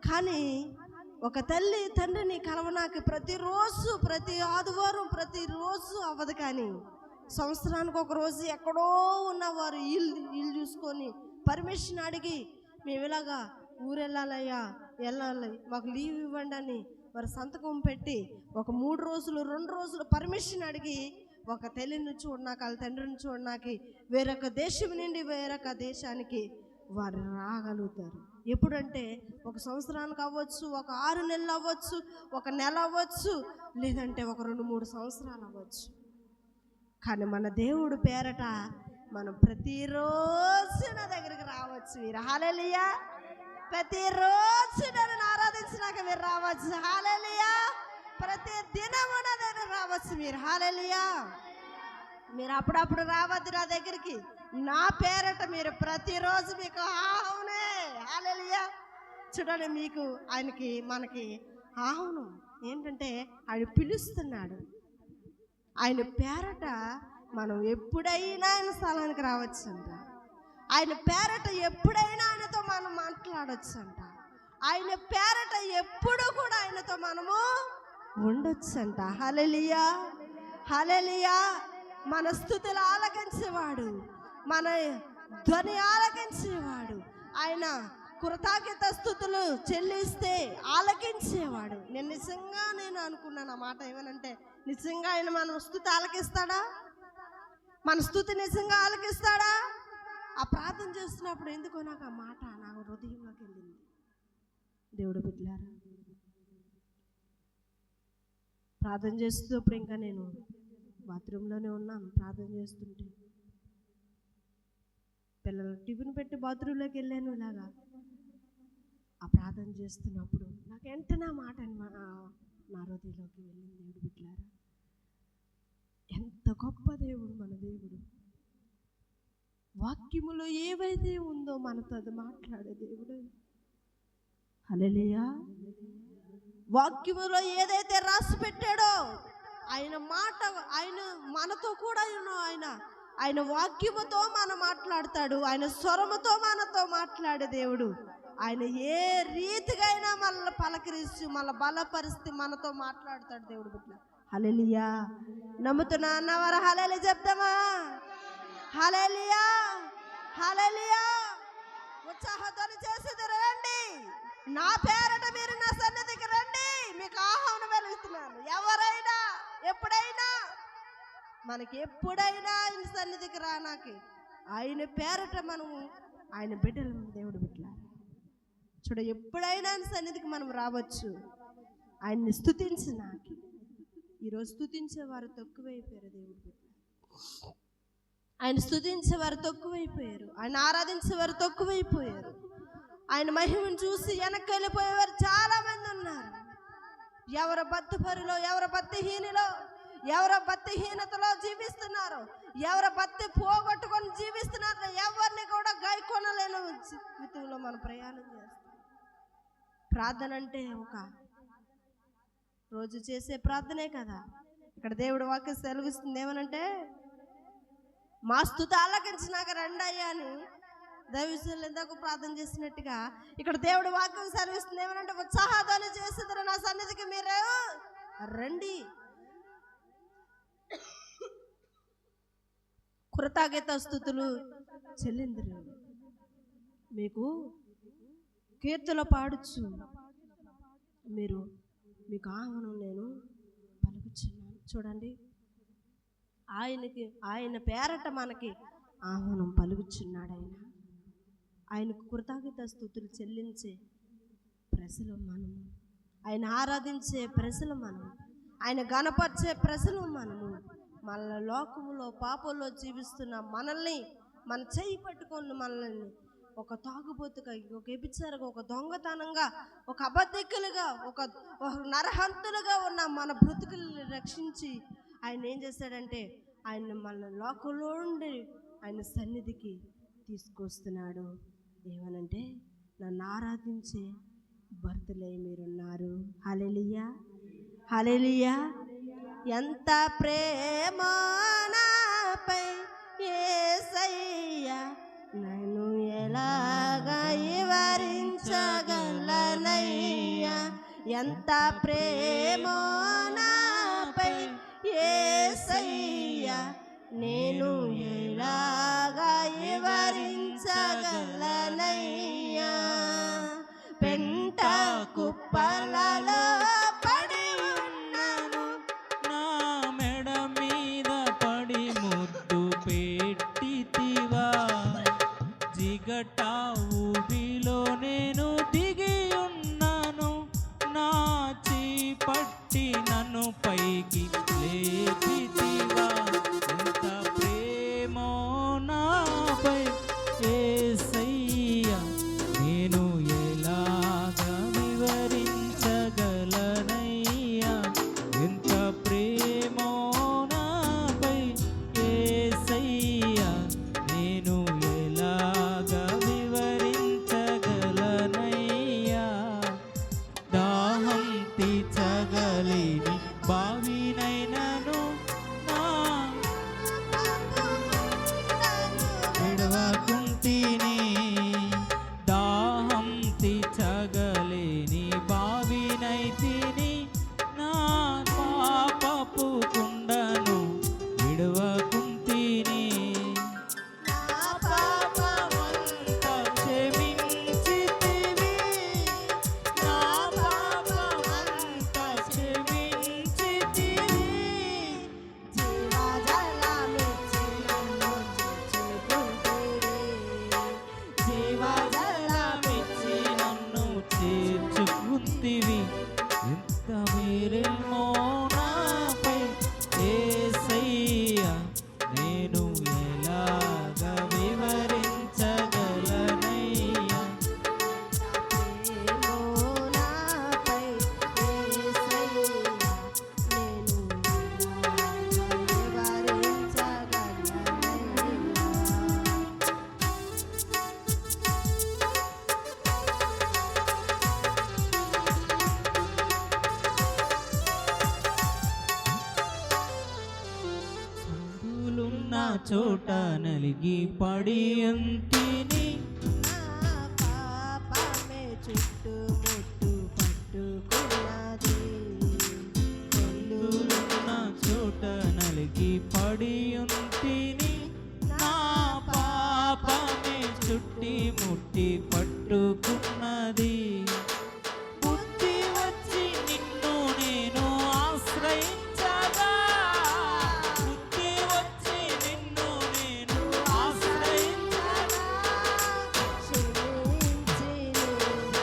కానీ ఒక తల్లి తండ్రిని కలవనాకి ప్రతిరోజు, ప్రతి ఆదివారం, ప్రతిరోజు అవ్వదు. కానీ సంవత్సరానికి ఒక రోజు ఎక్కడో ఉన్నవారు ఇల్లు చూసుకొని పర్మిషన్ అడిగి మేము ఇలాగా ఊరు వెళ్ళాలయ్యా, వెళ్ళాలి, మాకు లీవ్ ఇవ్వండి అని వారు సంతకం పెట్టి ఒక 3 రోజులు 2 రోజులు పర్మిషన్ అడిగి ఒక తల్లిని చూడనాక, వాళ్ళ తండ్రిని చూడనాకి వేరొక దేశం నుండి వేరొక దేశానికి వారు రాగలుగుతారు. ఎప్పుడంటే ఒక సంవత్సరానికి అవ్వచ్చు, ఒక 6 నెలలు అవ్వచ్చు, ఒక నెల అవ్వచ్చు, లేదంటే ఒక 2-3 సంవత్సరాలు అవ్వచ్చు. కానీ మన దేవుడు పేరట మనం ప్రతిరోజు నా దగ్గరికి రావచ్చు. మీరు హల్లెలూయా. ప్రతిరోజు నన్ను ఆరాధించినాక మీరు రావచ్చు. హల్లెలూయా. ప్రతి దినము నా దగ్గర రావచ్చు మీరు. హల్లెలూయా. మీరు అప్పుడప్పుడు రావద్దు నా దగ్గరికి. నా పేరట మీరు ప్రతిరోజు మీకు ఆహ్వానే. హల్లెలూయా. చూడండి, మీకు ఆయనకి మనకి ఆహ్వానం ఏంటంటే ఆయన పిలుస్తున్నాడు. ఆయన పేరట మనం ఎప్పుడైనా ఆయన స్థలానికి రావచ్చు అంట. ఆయన పేరట ఎప్పుడైనా ఆయనతో మనం మాట్లాడచ్చు అంట. ఆయన పేరట ఎప్పుడు కూడా ఆయనతో మనము ఉండొచ్చు అంట. హల్లెలూయా. హల్లెలూయా. మన స్తుతులు ఆలకించేవాడు, మన ధ్వని ఆలకించేవాడు, ఆయన కృతజ్ఞత స్తుతులు చెల్లిస్తే ఆలకించేవాడు. నేను అనుకున్నాను ఆ మాట ఏమనంటే, నిజంగా ఆయన మన స్తుతి ఆలకిస్తాడా? మన స్తుతి నిజంగా ఆలకిస్తాడా? ఆ ప్రార్థన చేస్తున్నప్పుడు ఎందుకో నాకు ఆ మాట నా హృదయంలోకి వెళ్ళింది. దేవుడు బిడ్డలారా, ప్రార్థన చేస్తున్నప్పుడు ఇంకా నేను బాత్రూంలోనే ఉన్నాను. ప్రార్థన చేస్తుంటే పిల్లలు టిఫిన్ పెట్టి బాత్రూంలోకి వెళ్ళాను. ఇలాగా ఆ ప్రార్థన చేస్తున్నప్పుడు నాకు వెంటనే మాట నా హృదయంలోకి వెళ్ళింది. దేవుడు బిడ్డలారా, ఎంత గొప్ప దేవుడు మన దేవుడు. వాక్యములో ఏవైతే ఉందో మనతో అది మాట్లాడే దేవుడు. హల్లెలూయా. వాక్యములో ఏదైతే రాసి పెట్టాడో ఆయన మాట, ఆయన మనతో కూడా ఆయన వాక్యముతో మనం మాట్లాడతాడు. ఆయన స్వరముతో మనతో మాట్లాడే దేవుడు. ఆయన ఏ రీతిగా అయినా మనల్ని పలకరిస్తూ మన బలపరిస్థితి మనతో మాట్లాడతాడు దేవుడు బిడ్డ. హల్లెలూయా. నమ్ముతున్నా అన్నవారు హల్లెలూయా చెప్తామా? హల్లెలూయా. హల్లెలూయా. ఉత్సాహధ్వని చేసేది రండి. నా పేరట మీరు నా సన్నిధికి రండి. మీకు ఆహ్వానం వెలుగుతున్నాను. ఎవరైనా ఎప్పుడైనా మనకి ఎప్పుడైనా ఆయన సన్నిధికి రానాకి ఆయన పేరట మనము ఆయన బిడ్డలు. దేవుడు బిడ్డల చూడ, ఎప్పుడైనా ఆయన సన్నిధికి మనం రావచ్చు. ఆయన్ని స్తుతించినాకి. ఈరోజు స్తుతించేవారు తక్కువైపోయారు. దేవుడు బిడ్డ ఆయన స్తుతించేవారు తక్కువైపోయారు. ఆయన ఆరాధించేవారు తక్కువైపోయారు. ఆయన మహిమను చూసి వెనక్కి వెళ్ళిపోయేవారు చాలా మంది ఉన్నారు. ఎవరు భక్తిపరులో, ఎవరు భక్తిహీనలో, ఎవరు భక్తిహీనతలో జీవిస్తున్నారు, ఎవరు భక్తి పోగొట్టుకొని జీవిస్తున్నారు, ఎవరిని కూడా గైకొనలేని జీవితంలో మనం ప్రయాణం చేస్తాం. ప్రార్థన అంటే ఒక రోజు చేసే ప్రార్థనే కదా. ఇక్కడ దేవుడు వాక్యం సెలవిస్తుంది ఏమనంటే, మా స్తుతి ఆలకించినాక రండి అయ్యా అని దైవజనులు ఎందాక ప్రార్థన చేసినట్టుగా ఇక్కడ దేవుడు వాక్యం సెలవిస్తుంది ఏమనంటే, ఉత్సాహధ్వని చేసేదారు నా సన్నిధికి మీరు రండి. కృతజ్ఞతాస్తుతులు చెల్లిందురు. మీకు కీర్తన పాడుచు మీకు ఆహ్వానం నేను పలుకుచున్నాను. చూడండి, ఆయన పేరట మనకి ఆహ్వానం పలుకుచున్నాడు. ఆయనకు కృతజ్ఞతాస్తుతులు చెల్లించే ప్రజలు మనము, ఆయన ఆరాధించే ప్రజలు మనము, ఆయన గణపరిచే ప్రజలు మనము. మన లోకములో పాపంలో జీవిస్తున్న మనల్ని మన చేయి పట్టుకొని మనల్ని ఒక తాగుబోతుగా, ఒక వ్యభిచారిగా, ఒక దొంగతనంగా, ఒక అబద్ధికులుగా, ఒక నరహంతులుగా ఉన్న మన బ్రతుకుల్ని రక్షించి ఆయన ఏం చేశాడంటే ఆయన మన లోకంలో నుండి ఆయన సన్నిధికి తీసుకొస్తున్నాడు. ఏమనంటే నన్ను ఆరాధించే భర్తలే మీరున్నారు. హల్లెలూయా, హల్లెలూయా. ఎంత ప్రేమ నాపై యేసయ్యా, నన్ను ఎలాగా వివరించగలనయ్యా. ఎంత ప్రేమ నాపై యేసయ్యా, నేను ఎలాగా వివరించగలనయ్యా. పెంట కుప్పలలో పడి ఉన్నాను, నా మెడ మీద పడి ముద్దు పెట్టితివా. జిగట ఊబిలో నేను దిగి ఉన్నాను, నా చేపట్టి నన్ను పైకి లేపితివా. ఎంత ప్రేమో నాపై యేసయ్యా, నేను ఎలాగా వివరించగలనయ్యా. ఎంత ప్రేమో నాపై యేసయ్యా, నేను ఎలాగా వివరించగలనయ్యా. దాహం తీర్చగలేని బావినైనను నా విడవకుంటిని. దాహం తీర్చగలేని బావినైతిని, నా పాపపు కుండను విడవకుంటిని. నా పాపమంతా క్షమించితివి, నా పాపమంతా క్షమించితివి. జీవజలమిచ్చి నన్ను చేర్చుకుంటివి. జీవజలమిచ్చి నన్ను చేర్చుకుంటివి. ఎంత మేరేమో నాపై యేసయ్యా, నేను ఎలాగా వివరించగలనయ్యా. ప్రేమో నాపై యేసయ్యా, నేను ఎలాగా వివరించగలనయ్యా. సందులున్న చోట నలిగి పడి ఉంటిని, నా పాపమే చుట్టుముట్టు పట్టుకున్నది. సందులున్న చోట నలిగి పడి ఉంటిని, నా పాపమే చుట్టి ముట్టి పట్టుకున్నది. బుద్ధి వచ్చి నిన్ను నేను ఆశ్రయించగా, బుద్ధి వచ్చి నిన్ను నేను ఆశ్రయించగా. క్షమించి నీ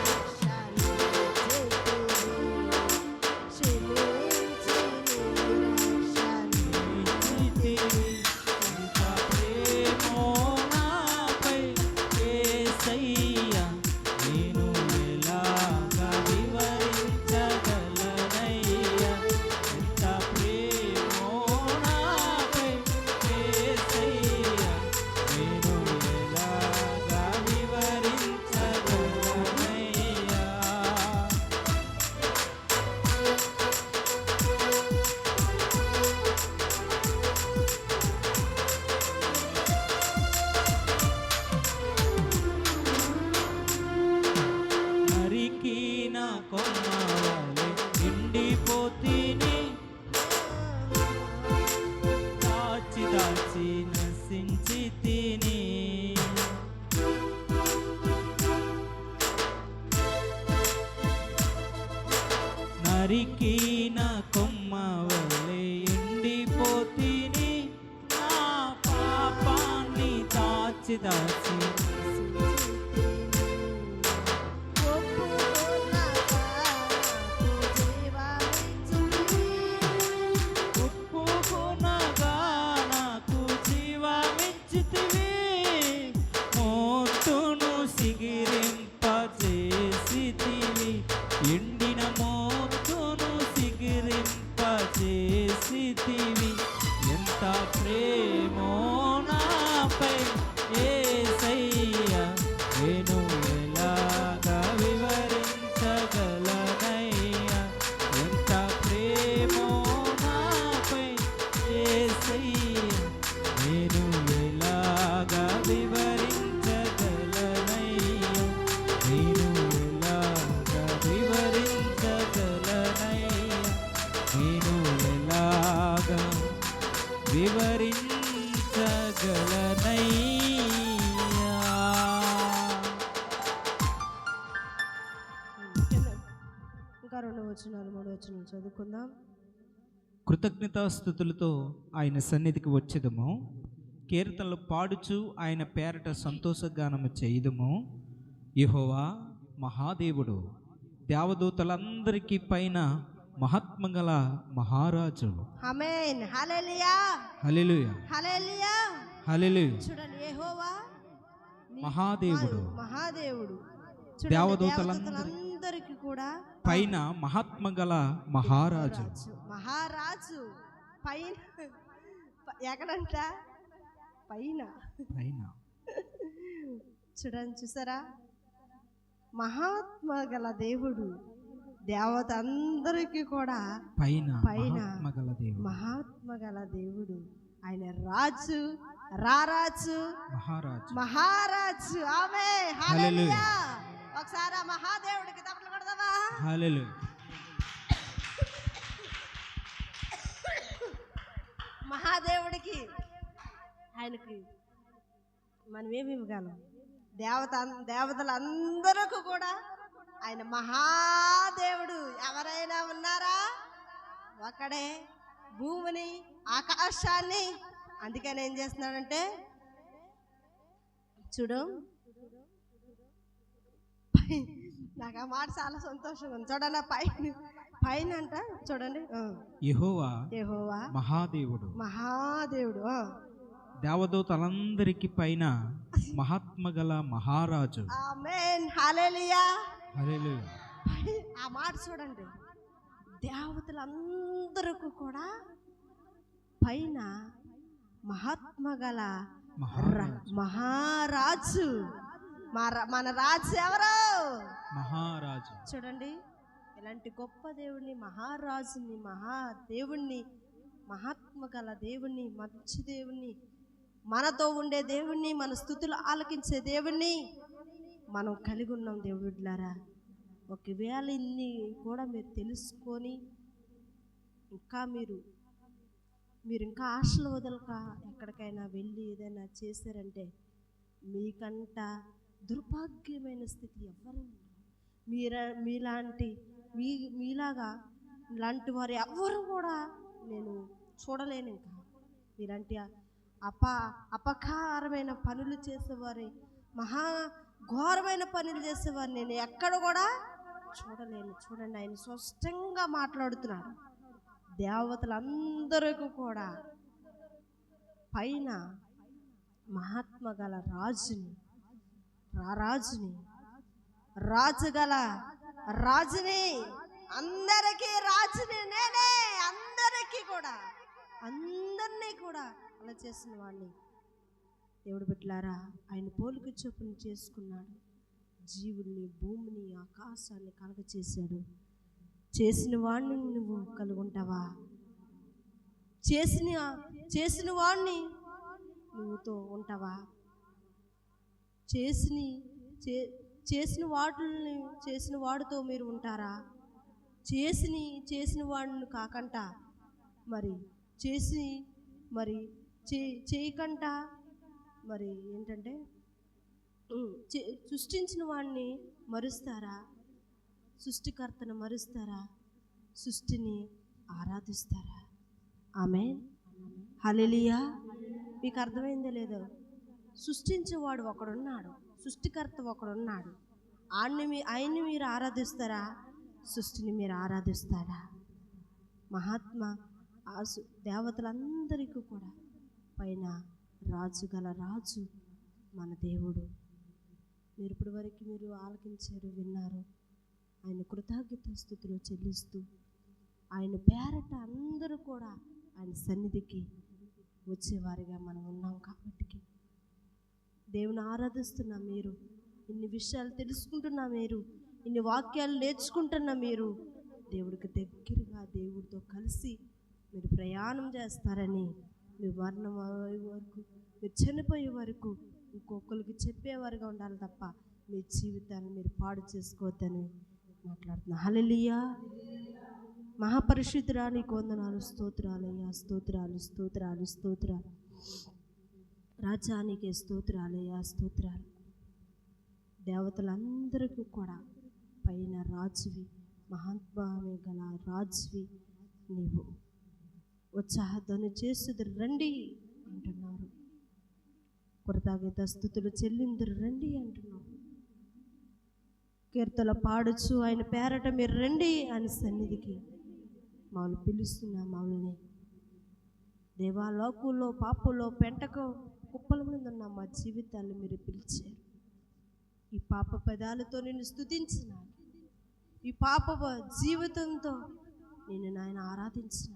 రక్షణ చేతివి. ఎంత ప్రేమో నాపై యేసయ్యా, నేను ఎలాగా వివరించగలనయ్యా. ఎంత ప్రేమో నాపై యేసయ్యా, నేను ఎలాగా వివరించగలనయ్యా. నరికిన కొమ్మవలె ఎండిపోతిని, దాచి దాచి నశించితిని. నరికిన కొమ్మ వలె ఎండిపోతిని, నా పాపాన్ని దాచి దాచి ఒప్పుకొనగా నాకు జీవమిచ్చితివి, మోతును సిగిరింపజేసితివి, ఎండిన మోతును సిగిరింపజేసితివి. ఎంత ప్రేమో నాపై యేసయ్యా, నేను ఎలాగా వివరించగలనయ్యా. ఎంత ప్రేమో నాపై యేసయ్యా, నేను ఎలాగా వివరించగలనయ్యా. నేను ఎలాగా వివరించగలనయ్యా. నేను ఎలాగా వివరించగలనయ్యా. ఇంకా 2 వచనాలు 3 వచనాలు చదువుకుందాం. కృతజ్ఞతాస్థుతులతో ఆయన సన్నిధికి వచ్చేదము, కీర్తనలు పాడుచు ఆయన పేరట సంతోషగానము చేయుదుము. యెహోవా మహాదేవుడు, దేవదూతలందరికీ పైన మహాత్మగల మహారాజు. ఆమేన్. హల్లెలూయా, హల్లెలూయా, హల్లెలూయా. హల్లెలూయా. చూడండి, యెహోవా మహాదేవుడు, మహాదేవుడు. దేవదూతలందరికీ కూడా పైన మహాత్మగల మహారాజు. మహారాజు పైన ఎక్కడంట? పైన. పైన చూడండి, చూసారా? మహాత్మ గల దేవుడు, దేవత అందరికీ కూడా పైన పైన మహాత్మగల దేవుడు. మహాత్మ గల దేవుడు. ఆయన రాజు, రారాజు, మహారాజు, మహారాజు. ఆమేన్. హల్లెలూయా. ఒకసారి ఆ మహాదేవుడికి తప్పట్లు కొడదామా? హల్లెలూయా. మహాదేవుడికి, ఆయనకి మనం ఏమి ఇవ్వగలం? దేవతలందరికీ కూడా ఆయన మహాదేవుడు. ఎవరైనా ఉన్నారా? ఒకడే భూమిని, ఆకాశాన్ని. అందుకని ఏం చేస్తున్నాడంటే, చూడు, నాకు ఆ మాట చాలా సంతోషంగా ఉంది. చూడండి, పైన అంట, చూడండి, యెహోవా యెహోవా మహాదేవుడు, మహాదేవుడు, దేవదూతలందరికీ పైన మహాత్మగల మహారాజు. ఆమేన్. హల్లెలూయా, హల్లెలూయా. ఆ మాట చూడండి, దేవతలందరికీ కూడా పైన మహాత్మగల మహారాజు. మన రాజు ఎవరు? మహారాజు. చూడండి, ఇలాంటి గొప్ప దేవుణ్ణి, మహారాజుని, మహాదేవుణ్ణి, మహాత్మ గల దేవుణ్ణి, మంచి దేవుణ్ణి, మనతో ఉండే దేవుణ్ణి, మన స్తుతులు ఆలకించే దేవుణ్ణి మనం కలిగి ఉన్నాం. దేవుడిలారా, ఒకవేళ ఇన్ని కూడా మీరు తెలుసుకొని ఇంకా మీరు ఇంకా ఆశలు వదలక ఎక్కడికైనా వెళ్ళి ఏదైనా చేశారంటే మీకంట దుర్భాగ్యమైన స్థితి ఎవరు మీలాగా ఇలాంటి వారు ఎవరు కూడా నేను చూడలేను. ఇంకా ఇలాంటి అపకారమైన పనులు చేసేవారి, ఘోరమైన పనులు చేసేవారు నేను ఎక్కడ కూడా చూడలేను. చూడండి, ఆయన స్పష్టంగా మాట్లాడుతున్నాడు. దేవతలందరికీ కూడా పైన మహాత్మ గల రాజుని, రాజుగల రాజుని, అందరికీ రాజుని నేనే, అందరినీ కూడా అలా చేసిన వాడిని. దేవుడు బిడ్డలారా, ఆయన పోలిక చొప్పున చేసుకున్నాడు. జీవుల్ని, భూమిని, ఆకాశాన్ని కలగచేశాడు. చేసిన వాడిని నువ్వు కలుగుంటావా? చేసిన వాడిని నువ్వుతో ఉంటావా? చేసిన వాడితో మీరు ఉంటారా? చేసిన వాడిని కాకంట చేయకంట మరి ఏంటంటే సృష్టించిన వాడిని మరుస్తారా? సృష్టికర్తను మరుస్తారా? సృష్టిని ఆరాధిస్తారా? ఆమేన్. హల్లెలూయా. మీకు అర్థమైందో లేదో? సృష్టించేవాడు ఒకడున్నాడు, సృష్టికర్త ఒకడున్నాడు. ఆయన్ని మీరు ఆరాధిస్తారా? సృష్టిని మీరు ఆరాధిస్తారా? మహాత్మా దేవతలందరికీ కూడా పైన రాజు గల రాజు మన దేవుడు. మీరు ఇప్పటి వరకు మీరు ఆలకించారు, విన్నారు. ఆయన కృతజ్ఞత స్తుతులు చెల్లిస్తూ ఆయన పేరట అందరూ కూడా ఆయన సన్నిధికి వచ్చేవారిగా మనం ఉన్నాం. కాబట్టి దేవుని ఆరాధిస్తున్న మీరు, ఇన్ని విషయాలు తెలుసుకుంటున్నా మీరు, ఇన్ని వాక్యాలు నేర్చుకుంటున్న మీరు, దేవుడికి దగ్గరగా దేవుడితో కలిసి మీరు ప్రయాణం చేస్తారని, మీ మరణం వరకు, మీరు చనిపోయే వరకు ఇంకొకరికి చెప్పేవారుగా ఉండాలి తప్ప మీ జీవితాన్ని మీరు పాడు చేసుకోవద్దని మాట్లాడుతున్నా. హల్లెలూయా. మహాపరిశుద్ధుడా నీకు వందనాలు, స్తోత్రాలయ్యా, స్తోత్రాలు స్తోత్రాలు స్తోత్రాలు. రాజానికి స్తోత్రాలయ్యా, స్తోత్రాలు. దేవతలందరికీ కూడా పైన రాజువి, మహాత్మామే గల రాజువి నీవు. ఉత్సాహధ్వని చేస్తుదురు రండి అంటున్నారు. కృతజ్ఞత స్తుతులు చెల్లిందురు రండి అంటున్నావు. కీర్తన పాడుచు ఆయన పేరట మీరు రండి అని సన్నిధికి మమ్మల్ని పిలుస్తున్నా. మమ్మల్ని దేవాలోకుల్లో పాపంలో పెంటకు కుప్పల మీద ఉన్న మా జీవితాన్ని మీరు పిలిచారు. ఈ పాప పదాలతో నిన్ను స్తుతించిన, ఈ పాప జీవితంతో నేను నాయన ఆరాధించిన.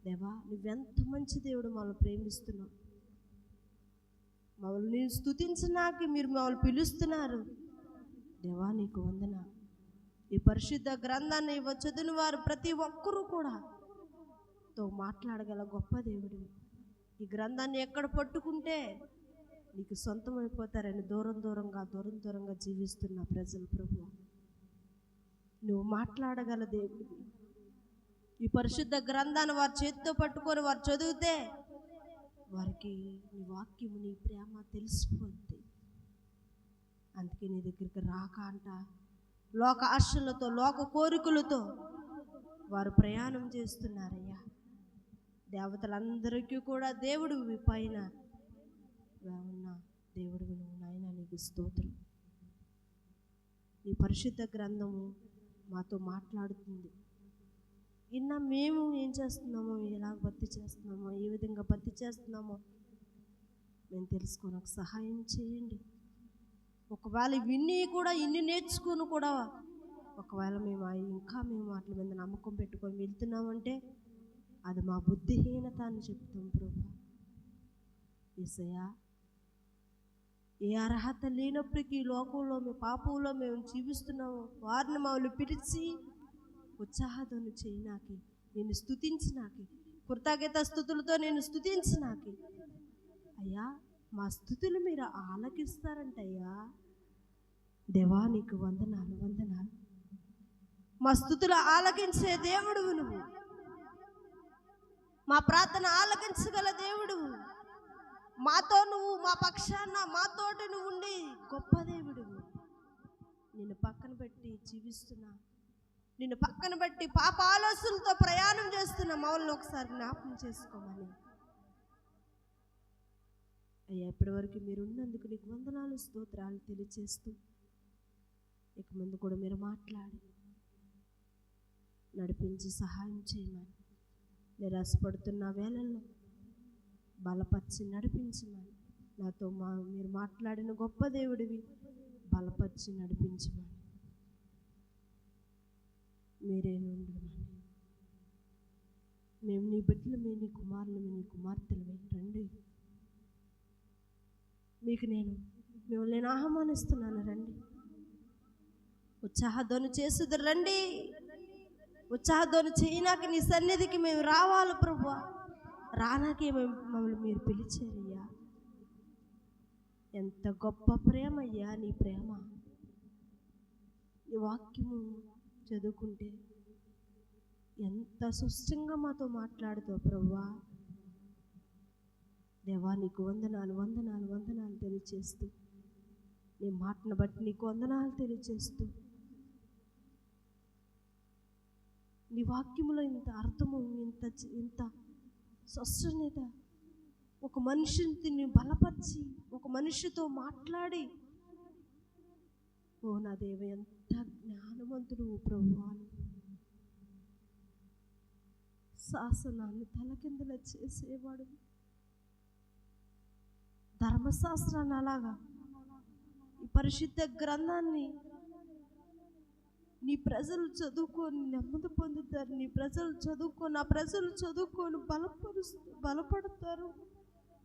దేవా నువ్వెంత మంచి దేవుడు, మమ్మల్ని ప్రేమిస్తున్నావు. మమ్మల్ని నేను స్తుతించినాక మీరు మమ్మల్ని పిలుస్తున్నారు. దేవా నీకు వందనాలు. ఈ పరిశుద్ధ గ్రంథాన్ని చదివిన వారు ప్రతి ఒక్కరూ కూడా తో మాట్లాడగల గొప్ప దేవుడివి. ఈ గ్రంథాన్ని ఎక్కడ పట్టుకుంటే నీకు సొంతమైపోతారని దూరం దూరంగా జీవిస్తున్న ప్రజలు ప్రభు, నువ్వు మాట్లాడగల దేవుడివి. ఈ పరిశుద్ధ గ్రంథాన్ని వారి చేతితో పట్టుకొని వారు చదివితే వారికి నీ వాక్యము, నీ ప్రేమ తెలిసిపోద్ది. అందుకే నీ దగ్గరికి రాక అంట లోక ఆశలతో, లోక కోరికలతో వారు ప్రయాణం చేస్తున్నారయ్యా. దేవతలందరికీ కూడా దేవుడు పైన ఉన్న దేవుడు నువ్వు నాయన, నీకు స్తోత్రం. ఈ పరిశుద్ధ గ్రంథము మాతో మాట్లాడుతుంది. ఇన్న మేము ఏం చేస్తున్నామో, ఎలా భక్తి చేస్తున్నామో, ఏ విధంగా భక్తి చేస్తున్నామో మేము తెలుసుకోవడానికి సహాయం చేయండి. ఒకవేళ విన్ని కూడా ఇన్ని నేర్చుకుని కూడా ఒకవేళ మేము వాటి మీద నమ్మకం పెట్టుకొని వెళ్తున్నామంటే అది మా బుద్ధిహీనత అని చెప్తాం ప్రభు. యేసయ్యా, ఏ అర్హత లేనప్పటికీ ఈ లోకంలో మేము పాపంలో మేము జీవిస్తున్నాము. వారిని మమ్మల్ని పిలిచి ఉత్సాహధ్వని చేయనాకి, నేను స్తుతించినాకి, కృతజ్ఞత స్తుతులతో నేను స్తుతించినాకి అయ్యా, మా స్తుతులు మీరు ఆలకిస్తారంటయ్యా. దేవా నీకు వందనాలు, వందనాలు. మా స్తుతులు ఆలకించే దేవుడు నువ్వు, మా ప్రార్థన ఆలకించగల దేవుడు. మాతో నువ్వు, మా పక్షాన మాతోటి నువ్వు ఉండి గొప్ప దేవుడు. నిన్ను పక్కన పెట్టి జీవిస్తున్నా, నిన్ను పక్కన పెట్టి పాప ఆలోచనలతో ప్రయాణం చేస్తున్న మమ్మల్ని ఒకసారి జ్ఞాపకం చేసుకోమని అయ్యా. ఇప్పటివరకు మీరు ఉన్నందుకు నీకు వందనాలు, స్తోత్రాలు తెలియచేస్తూ ఇక ముందు కూడా మీరు మాట్లాడి నడిపించి సహాయం చేయమని, నిరాశపడుతున్న వేళల్లో బలపరిచి నడిపించమని, నాతో మీరు మాట్లాడిన గొప్ప దేవుడివి, బలపరిచి నడిపించమని, మీరే ఉండమని. మేము నీ బిడ్డలు, మీ నీ కుమారులు, మీ నీ కుమార్తెలు రండి. మీకు మిమ్మల్ని నేను ఆహ్వానిస్తున్నాను, రండి. ఉత్సాహధ్వని చేస్తున్నారు, రండి. ఉత్సాహధ్వని చేయనాక నీ సన్నిధికి మేము రావాలి ప్రభు. రానాకే మమ్మల్ని మీరు పిలిచారయ్యా. ఎంత గొప్ప ప్రేమ అయ్యా నీ ప్రేమ. నీ వాక్యము చదువుకుంటే ఎంత స్పష్టంగా మాతో మాట్లాడుతావు ప్రభువా. దేవా నీకు వందనాలు, వందనాలు, వందనాలు తెలియచేస్తూ, నీ మాటను బట్టి నీకు వందనాలు తెలియచేస్తూ నీ వాక్యములో ఇంత అర్థము, ఇంత స్పష్టత, ఒక మనిషిని బలపరిచి, ఒక మనిషితో మాట్లాడి, ఓ నా దేవ ఎంత జ్ఞానవంతుడు ప్రభువా. శాసనాన్ని తలకిందుల చేసేవాడు, ధర్మశాస్త్రాన్ని అలాగా, ఈ పరిశుద్ధ గ్రంథాన్ని నీ ప్రజలు చదువుకొని నెమ్మది పొందుతారు. నీ ప్రజలు చదువుకొని, నా ప్రజలు చదువుకొని బలపడతారు.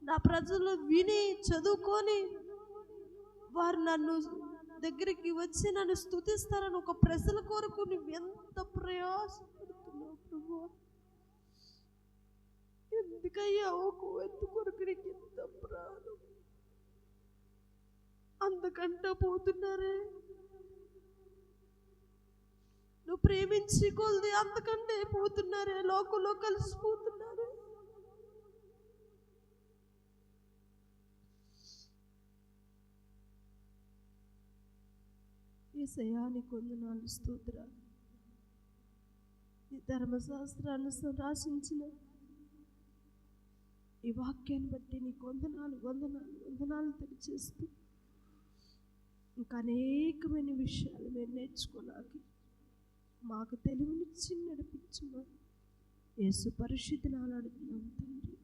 నా ప్రజలు విని చదువుకొని వారు నన్ను దగ్గరికి వచ్చి నన్ను స్తుతిస్తారని ఒక ప్రజల కొరకు నువ్వు ఎంత ప్రయాసపడుతున్నావు ప్రభు. ఎందుకయ్యా ఒక ఎత్తు కొరకు నీకు ఎంత ప్రాణం, అంతకంటే పోతున్నారే. నువ్వు ప్రేమించి కొలిది అంతకంటే పోతున్నారే, లోకంలో కలిసిపోతున్నారు. యేసయ్యా నీకు వందనాలు, స్తోత్రాలు. ఈ ధర్మశాస్త్రాన్ని రాసించిన ఈ వాక్యాన్ని బట్టి నీకు వందనాలు వందనాలు వందనాలు తెలియజేస్తూ, ఇంకా అనేకమైన విషయాలు మేము నేర్చుకోవాలి. మాకు తెలివినిచ్చి నడిపించమా యేసు పరిశుద్ధ నామమున అడుగుతున్నాం తండ్రి.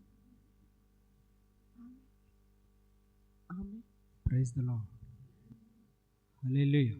ఆమేన్. Praise the lord. హల్లెలూయా.